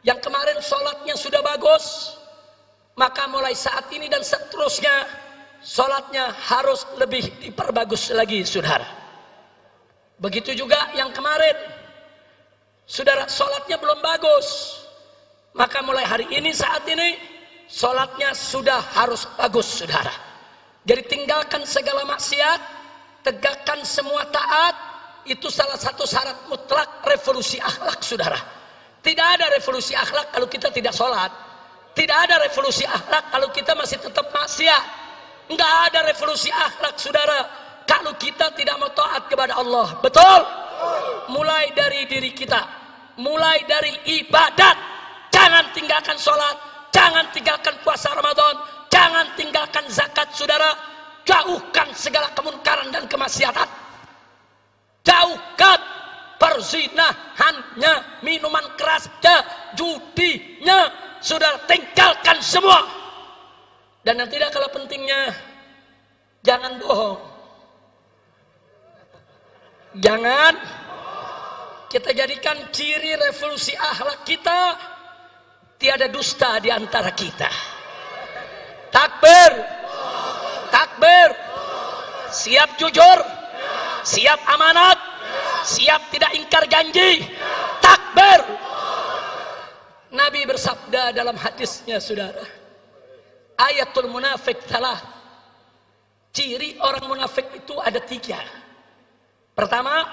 yang kemarin sholatnya sudah bagus, maka mulai saat ini dan seterusnya, sholatnya harus lebih diperbagus lagi, saudara. Begitu juga yang kemarin, saudara, sholatnya belum bagus, maka mulai hari ini, saat ini, sholatnya sudah harus bagus, saudara. Jadi tinggalkan segala maksiat, tegakkan semua taat. Itu salah satu syarat mutlak revolusi akhlak, saudara. Tidak ada revolusi akhlak kalau kita tidak sholat. Tidak ada revolusi akhlak kalau kita masih tetap maksiat. Enggak ada revolusi akhlak, saudara, kalau kita tidak mau taat kepada Allah. Betul? Mulai dari diri kita, mulai dari ibadat. Jangan tinggalkan sholat, jangan tinggalkan puasa Ramadan, jangan tinggalkan zakat, saudara. Jauhkan segala kemungkaran dan kemaksiatan. Jauhkan perzinahannya, minuman kerasnya, judinya, saudara, tinggalkan semua. Dan yang tidak kalah pentingnya, jangan bohong. Jangan kita jadikan ciri revolusi akhlak kita tiada dusta di antara kita. Takbir, takbir. Siap jujur, siap amanat, siap tidak ingkar janji. Takbir. Nabi bersabda dalam hadisnya, saudara, ayatul munafik salah. Ciri orang munafik itu ada 3. Pertama,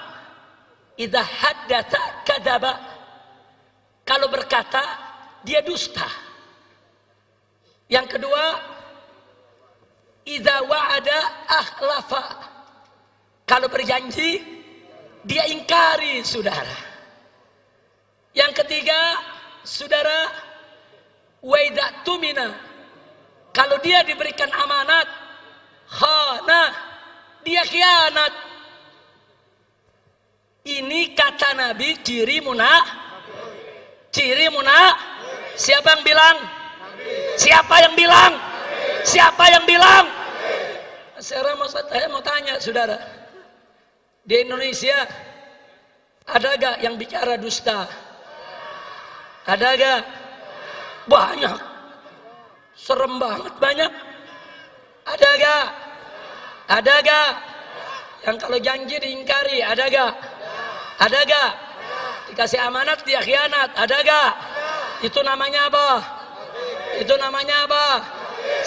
idza haddatsa kadzaba. Kalau berkata dia dusta. Yang kedua, idza wa'ada akhlafa. Kalau berjanji dia ingkari, saudara. Yang ketiga, saudara, wa idza tumina. Kalau dia diberikan amanat, khana, dia khianat. Ini kata Nabi ciri ciri Siapa yang bilang? Siapa yang bilang? Siapa yang bilang? Saya mau tanya, saudara, di Indonesia ada gak yang bicara dusta? Ada gak? Banyak. Serem banget banyak. Ada gak? Ada gak? Yang kalau janji diingkari, ada gak? Ada gak? Dikasih amanat dia khianat, ada gak? Itu namanya apa? Itu namanya apa?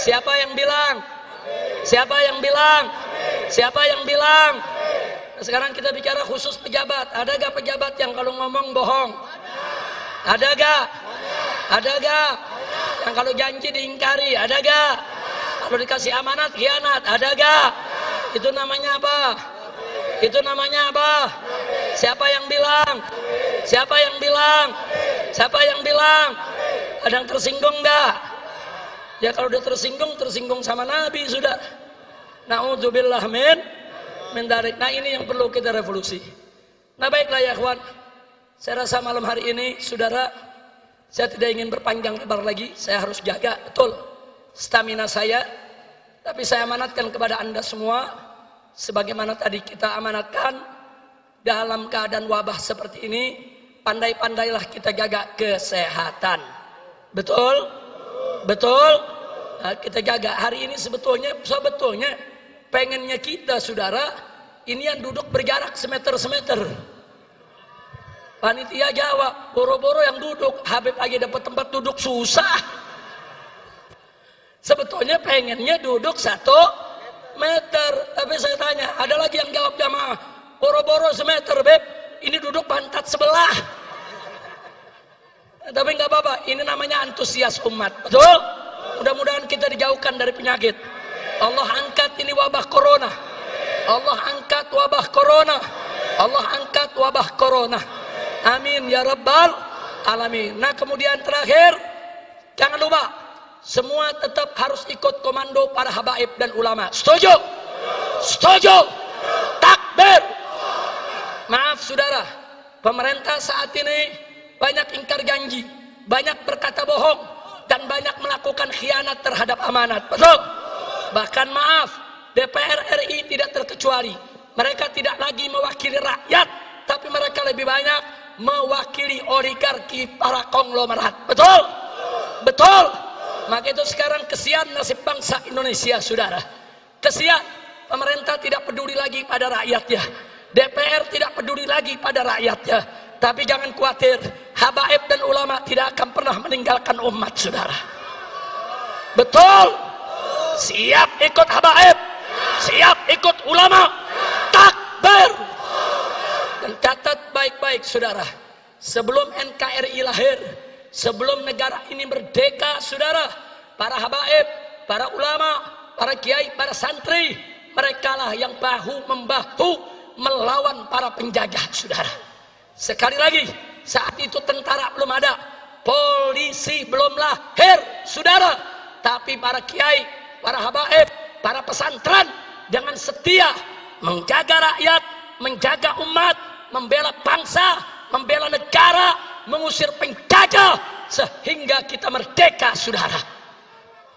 Siapa yang bilang? Siapa yang bilang? Siapa yang bilang? Nah, sekarang kita bicara khusus pejabat. Ada gak pejabat yang kalau ngomong bohong? Ada gak? Ada gak? Yang kalau janji diingkari, ada gak? Kalau dikasih amanat khianat, ada gak? Itu namanya apa? Itu namanya apa? Siapa yang bilang? Siapa yang bilang? Siapa yang bilang? Ada yang tersinggung enggak? Ya kalau udah tersinggung sama Nabi sudah. Na'udzubillah min dzalik. Nah ini yang perlu kita revolusi. Nah baiklah ya kawan. Saya rasa malam hari ini, saudara, saya tidak ingin berpanjang lebar lagi. Saya harus jaga betul stamina saya. Tapi saya amanatkan kepada Anda semua, sebagaimana tadi kita amanatkan, dalam keadaan wabah seperti ini, pandai-pandailah kita jaga kesehatan. Betul? Betul? Nah, kita jaga. Hari ini sebetulnya pengennya kita, saudara, ini yang duduk berjarak semeter. Panitia jawab, boro-boro yang duduk, Habib lagi dapat tempat duduk susah. Sebetulnya pengennya duduk 1 meter. Tapi saya tanya, ada lagi yang jawab jamaah, boro-boro semeter, Beb, ini duduk pantat sebelah. Tapi nggak apa-apa, ini namanya antusias umat. Betul? Mudah-mudahan kita dijauhkan dari penyakit. Allah angkat ini wabah corona. Allah angkat wabah corona. Allah angkat wabah corona. Amin ya rabbal alamin. Nah kemudian terakhir, jangan lupa, semua tetap harus ikut komando para habaib dan ulama. Setuju? Setuju? Takbir. Maaf saudara, pemerintah saat ini banyak ingkar janji, banyak berkata bohong, dan banyak melakukan khianat terhadap amanat. Betul? Bahkan maaf, DPR RI tidak terkecuali. Mereka tidak lagi mewakili rakyat, tapi mereka lebih banyak mewakili oligarki para konglomerat. Betul? Betul? Maka itu sekarang kesian nasib bangsa Indonesia, saudara. Kesian, pemerintah tidak peduli lagi pada rakyatnya. DPR tidak peduli lagi pada rakyatnya. Tapi jangan khawatir, habaib dan ulama tidak akan pernah meninggalkan umat, saudara. Betul? Siap ikut habaib, siap ikut ulama. Takbir. Dan catat baik-baik, saudara, sebelum NKRI lahir, sebelum negara ini merdeka, saudara, para habaib, para ulama, para kiai, para santri, merekalah yang bahu-membahu melawan para penjajah, saudara. Sekali lagi, saat itu tentara belum ada, polisi belum lahir, saudara. Tapi para kiai, para habaib, para pesantren dengan setia menjaga rakyat, menjaga umat, membela bangsa, membela negara, mengusir penjajah sehingga kita merdeka, saudara.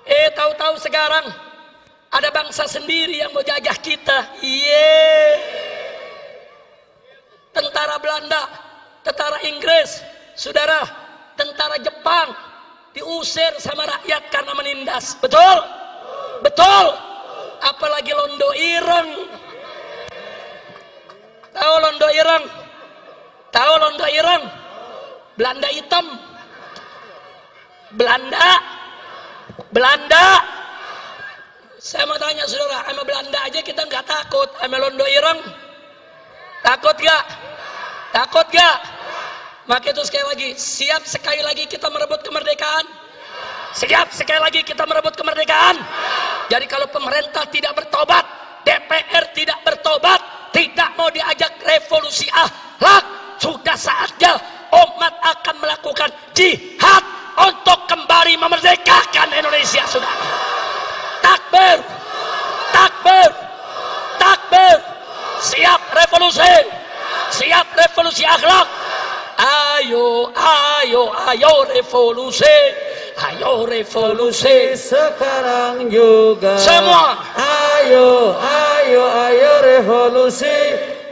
Tahu-tahu sekarang ada bangsa sendiri yang mau jajah kita. Tentara Belanda, tentara Inggris, saudara, tentara Jepang, diusir sama rakyat karena menindas. Betul? Betul. Apalagi londo ireng. Tahu londo ireng? Tahu londo ireng? Belanda hitam. Belanda. Saya mau tanya saudara, sama Belanda aja kita nggak takut, sama londo ireng takut gak? Takut gak? Maka itu sekali lagi, siap sekali lagi kita merebut kemerdekaan? Siap sekali lagi kita merebut kemerdekaan? Jadi kalau pemerintah tidak bertobat, DPR tidak bertobat, tidak mau diajak revolusi akhlak, sudah saatnya umat akan melakukan jihad untuk kembali memerdekakan Indonesia, saudara. Takbir, takbir, takbir. Siap revolusi, siap revolusi akhlak. Ayo, ayo, ayo revolusi, ayo revolusi sekarang juga. Semua. Ayo, ayo, ayo revolusi,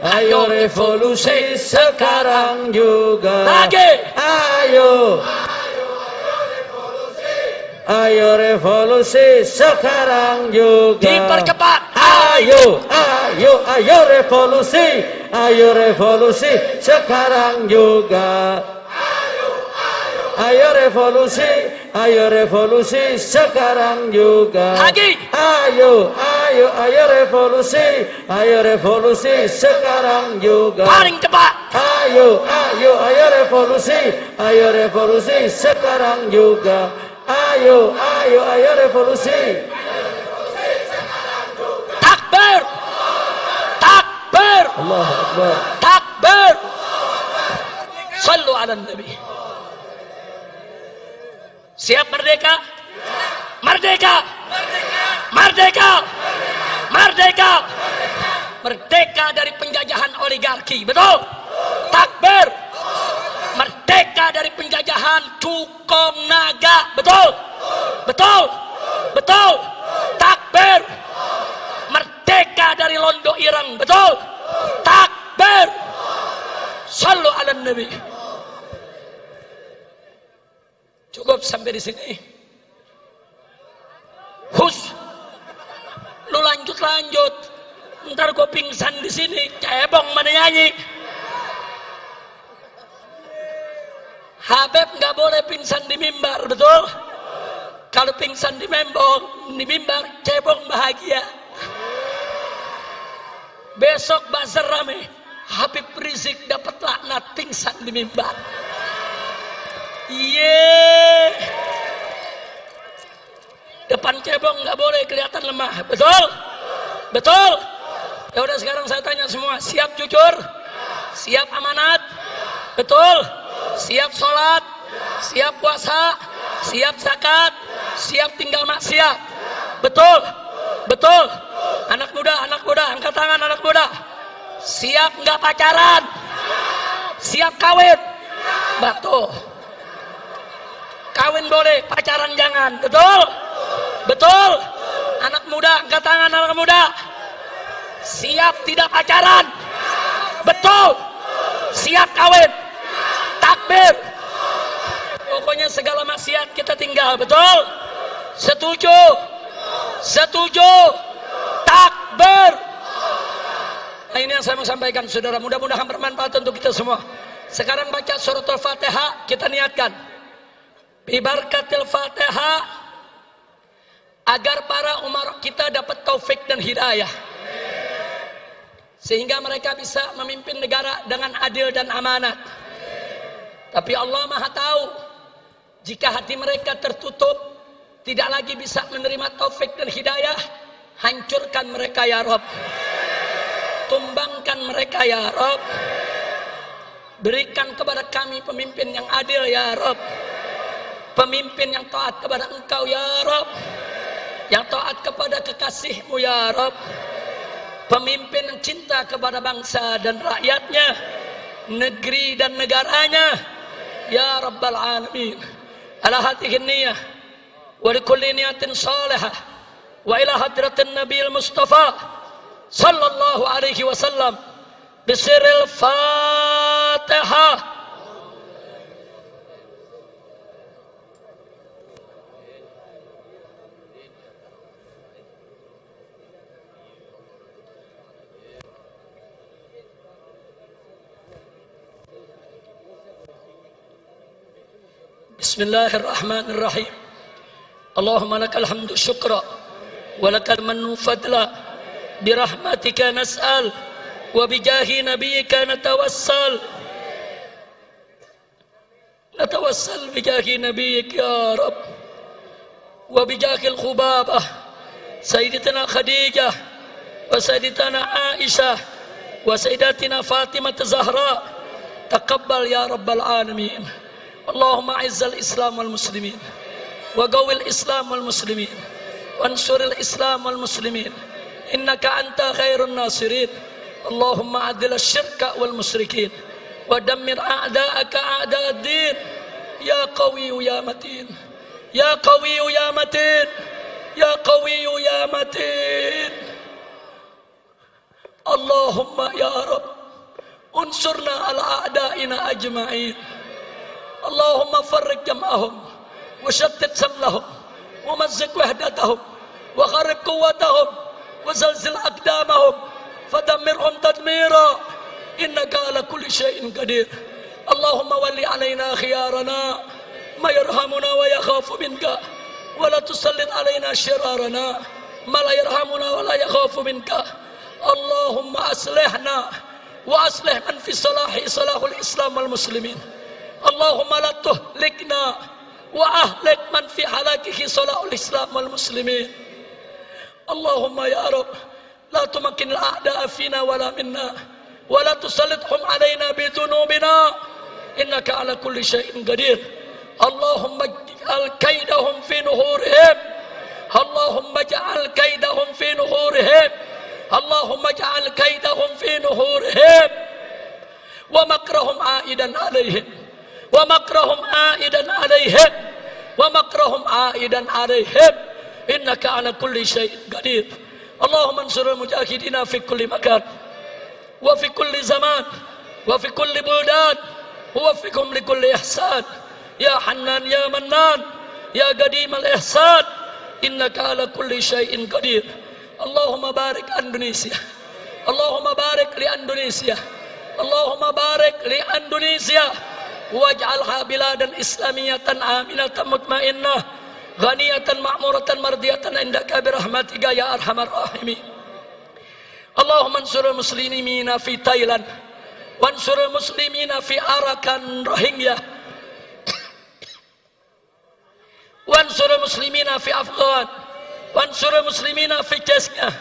ayo revolusi sekarang juga. Lagi. Ayo. Ayo revolusi sekarang juga. Dipercepat. Ayo, ayo, ayo revolusi. Ayo revolusi sekarang juga. Ayo revolusi. Ayo revolusi sekarang juga. Lagi. Ayo, ayo, ayo revolusi. Ayo revolusi sekarang juga. Paling cepat. Ayo, ayo, ayo revolusi. Ayo revolusi sekarang juga. Ayo, ayo, ayo revolusi. Takbir. Takbir. Allahu Akbar. Takbir. Sallu ala Nabi. Siap merdeka? Merdeka. Merdeka. Merdeka. Merdeka dari penjajahan oligarki. Betul? Takbir. Merdeka dari penjajahan cukong naga. Betul? Betul? Betul? Takbir. Merdeka dari londo ireng. Betul? Takbir. Sallu ala Nabi. Cukup sampai di sini. Hus. Lu lanjut. Ntar gue pingsan di sini. Cebong mana nyanyi. Habib nggak boleh pingsan di mimbar, betul? Kalau pingsan di mimbar, cebong bahagia. Besok bazar rame, Habib Rizik dapat laknat pingsan di mimbar. Yeay. Depan cebong nggak boleh kelihatan lemah, betul? Betul? Ya udah sekarang saya tanya semua, siap jujur? Siap amanat? Betul? Siap sholat, siap puasa, siap zakat, siap tinggal maksiat. Betul? Betul? Anak muda, angkat tangan anak muda. Siap nggak pacaran? Siap kawin? Betul. Kawin boleh, pacaran jangan. Betul? Betul? Anak muda, angkat tangan anak muda. Siap tidak pacaran? Betul? Siap kawin? Takbir. Pokoknya segala maksiat kita tinggal, betul? Setuju? Setuju? Takbir. Nah, ini yang saya mau sampaikan, saudara. Mudah-mudahan bermanfaat untuk kita semua. Sekarang baca surat Al-Fatihah, kita niatkan. Bibarkatil Fatihah, agar para umara kita dapat taufik dan hidayah. Sehingga mereka bisa memimpin negara dengan adil dan amanat. Tapi Allah Maha tahu, jika hati mereka tertutup, tidak lagi bisa menerima taufik dan hidayah, hancurkan mereka ya Rabb. Tumbangkan mereka ya Rabb. Berikan kepada kami pemimpin yang adil ya Rabb. Pemimpin yang taat kepada Engkau ya Rabb. Yang taat kepada kekasih-Mu ya Rabb. Pemimpin yang cinta kepada bangsa dan rakyatnya, negeri dan negaranya. Ya Rabbal Alamin. Ala hadhihi niyah wa likulli niyatin salihah wa ila hadratin Nabi Mustafa sallallahu alaihi wasallam bisiril Fatihah. Bismillahirrahmanirrahim. Allahumma lakal hamdu syukra wa lakal mannu fadla birahmatika nas'al wa bijahi nabiyyika natawassal bijahi nabiyyik ya Rabb wa bijahi al-khubabah sayyidatina Khadijah wa sayyidatina Aisyah wa sayyidatina Fatimah Zahra taqabbal ya rabbal alamin. Allahumma izzal islam wal muslimin wa qawwil islam wal muslimin wansuril islam wal muslimin innaka anta khairun nasirin. Allahumma adil asyirka wal musyrikin wa dammir a'da'aka a'da'ad din ya qawiyyu ya matin ya qawiyyu ya matin ya qawiyyu ya matin. Allahumma ya Rabb unsurna ala a'da'ina ajma'in. Allahumma farriq jam'ahum wa shattit samlahum wa mazzik wahdatahum wa kharib quwwatahum wa zalzil aqdamahum fadammirhum tadmira innaka ala kulli syai'in qadir. Allahumma walli alaina khiyarana ma yarhamuna wa yakhafu minka wa la tusallit alaina syirarana ma la yarhamuna wa la yakhafu minka. Allahumma aslihna wa aslih man fi salahi salahul islam wal muslimin. Allahumma la tuhlikna wa ahlik man fi halakihi salahul islam wal muslimin. Allahumma ya Rabb la tumakkin al-a'da'a fina wala minna wa la tusallithum alaina bi dhunubina innaka ala kulli syai'in qadir. Allahumma ij'al kaidahum fi nuhurihim. Allahumma ij'al kaidahum fi nuhurihim. Allahumma ij'al kaidahum fi nuhurihim wa makrahum aidan alaihim wa makrahum aidan alaihim wa makrahum aidan alaihim innaka ala kulli syai'in qadir. Allahumma ansurul mujahidina fi kulli makan wa fi kulli zaman wa fi kulli buldan wa waffiqhum li kulli ihsan ya Hannan ya Mannan ya Qadim al-ihsan innaka ala kulli syai'in qadir. Allahumma barik Indonesia. Allahumma barik li Indonesia. Allahumma barik li Indonesia waj'alha biladan islamiyatan aminatan mutmainnah ghaniyatan ma'muratan mardiyatan indaka birahmatika ya arhamar rahimin. Allahumma ansurul muslimina fi Thailand wansurul muslimina fi Arakan Rohingya wansurul muslimina fi Afghan wansurul muslimina fi Chechnya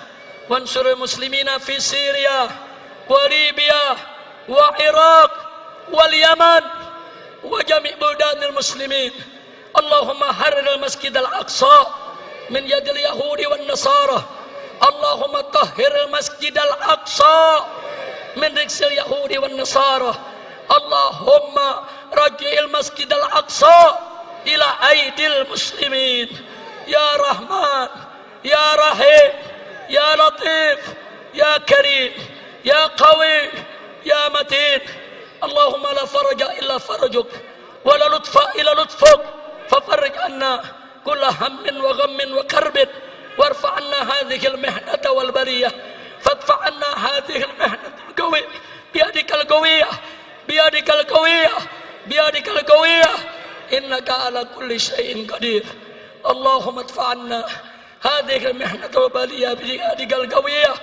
wansurul muslimina fi Syria wa Libya wa Iraq wal Yaman wa jami' buldanil muslimin. Allahumma harrir al-masjid al-aqsa min yadil yahudi wan nasara. Allahumma tahhir al-masjid al-aqsa min rijsil yahudi wan nasara. Allahumma raji'il masjid al-aqsa ila aidil muslimin ya Rahman ya Rahim ya Latif ya Karim ya Qawi ya Matin. Allahumma la faraja illa farajuk wa la lutfa illa lutfuk fafarrij anna kulla hammin wa ghammin wa karbin warfa anna hadhihi al-mihnata wal bariyah fadfa anna hadhihi al-mihnata al-qawiyah biyadikal qawiyah biyadikal qawiyah biyadikal qawiyah innaka ala kulli syai'in qadir. Allahumma adfa anna hadhihi al-mihnata wal bariyah biyadikal qawiyah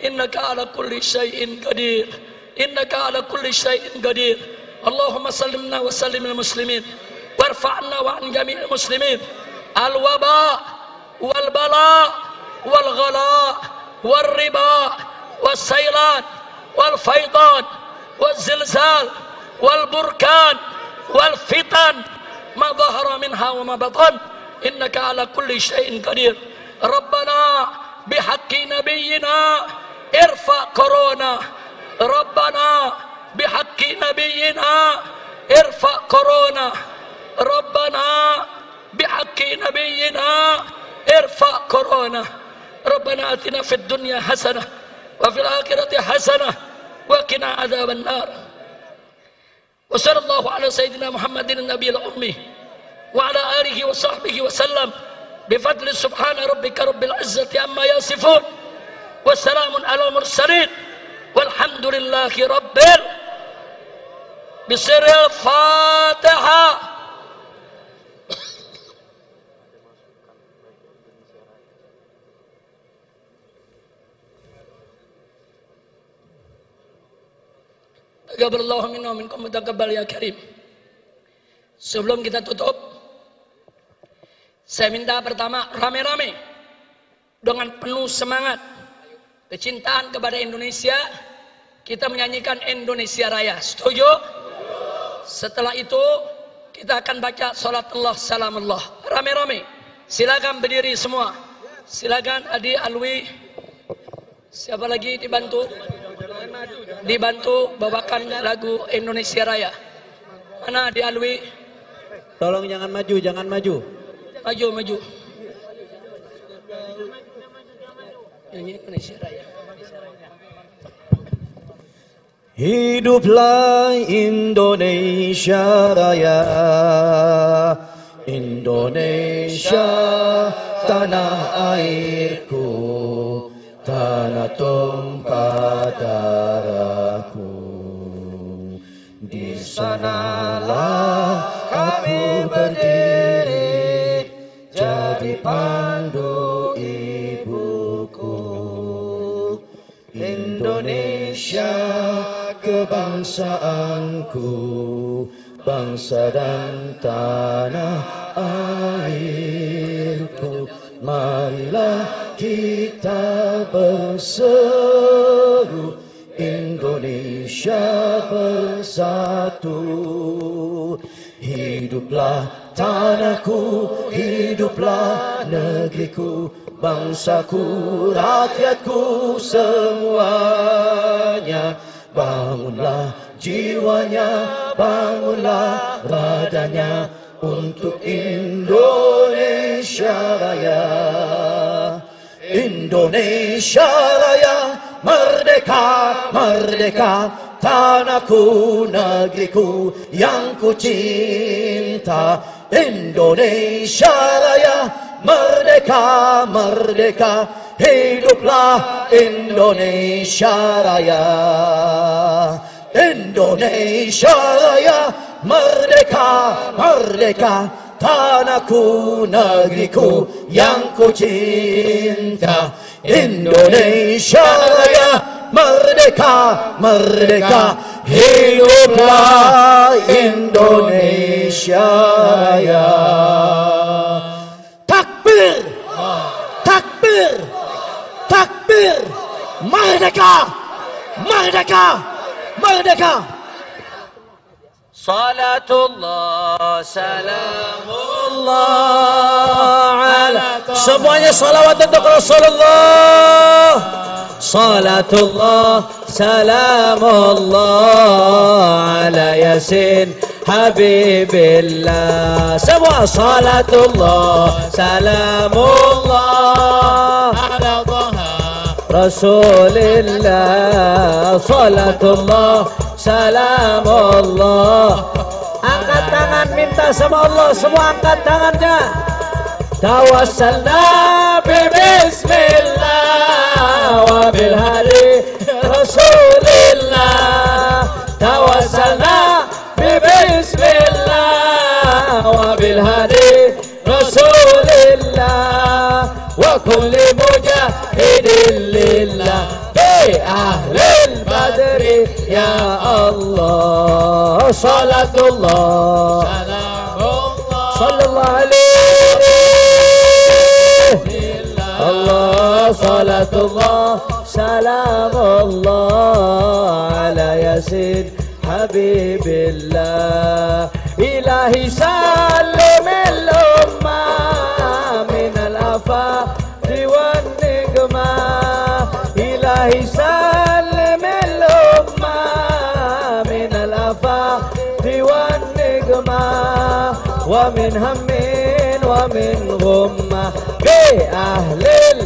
innaka ala kulli syai'in qadir. Innaka ala kulli syai'in qadir. Allahumma sallimna wa sallim al muslimin warfa'na wa an jami'il muslimin al waba wal bala wal ghala wal riba was saylan wal faydan wal zilzal wal burkan wal fitan ma dhahara minha wa ma batan innaka ala kulli syai'in qadir. Rabbana bihaqqi nabiyyina irfa corona. Rabbana bihaqqi nabiyyina irfa corona. Rabbana bihaqqi nabiyyina irfa corona. Rabbana atina fid dunya hasanah wa fil akhirati hasanah wa qina adzaban nar. Wa sallallahu ala sayyidina Muhammadin nabiyil ummi wa ala alihi wa sahbihi wa sallam bi fadli subhana rabbika rabbil izzati amma yasifun wa salamun alal mursalin walhamdulillahi rabbil bisiril Fatiha. Taqabbalallahu minna wa minkum taqabbal ya karim. Sebelum kita tutup, saya minta pertama rame-rame dengan penuh semangat kecintaan kepada Indonesia, kita menyanyikan Indonesia Raya. Setuju? Setelah itu kita akan baca salatullah salamullah. Rame-rame. Silakan berdiri semua. Silakan Adi Alwi. Siapa lagi dibantu? Dibantu bawakan lagu Indonesia Raya. Mana Adi Alwi? Tolong jangan maju, jangan maju. Maju, maju. Nyanyi Indonesia Raya. Hiduplah Indonesia Raya, Indonesia tanah airku, tanah tumpah darahku. Di sanalah aku berdiri, jadi pandu ibuku. Indonesia kebangsaanku, bangsa dan tanah airku. Marilah kita berseru, Indonesia bersatu. Hiduplah tanahku, hiduplah negeriku, bangsaku, rakyatku semuanya. Bangunlah jiwanya, bangunlah radanya untuk Indonesia Raya. Indonesia Raya, merdeka, merdeka, tanahku, negeriku yang ku cinta. Indonesia Raya, merdeka, merdeka, hiduplah Indonesia Raya. Indonesia Raya, merdeka, merdeka, tanahku, negeriku yang ku cinta. Indonesia Raya, merdeka, merdeka, hiduplah Indonesia Raya. Takbir, takbir, takbir, merdeka, merdeka, merdeka. Salatullah, salamullah ala. Semuanya salawat untuk Rasulullah. Salatullah, salamullah ala Yasin Habibillah. Semua salatullah, salamullah ala Taha Rasulillah. Salatullah, salamullah. Angkat tangan minta sama Allah, semua angkat tangannya. Tawassalna bismillah wa bil hadi Rasulillah. Tawassalna bismillah wa bil hadi Rasulillah wa kulli mujahidin lillah bi ahlil badri ya Allah. Salatullah, salamullah, sallallahu alaihi Allah. Salatullah, salamullah ala Yasin Habibillah. Ilahi salim al-ummah min al-afati wan nikmah. Ilahi salim al-ummah min al-afati wan nikmah. Wa min hammin wa min ghummah bi ahlil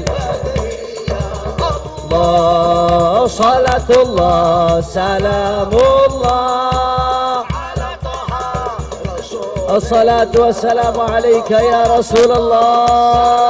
Allah. Salatullah, salamullah. As-salatu wassalamu alayka ya Rasulullah.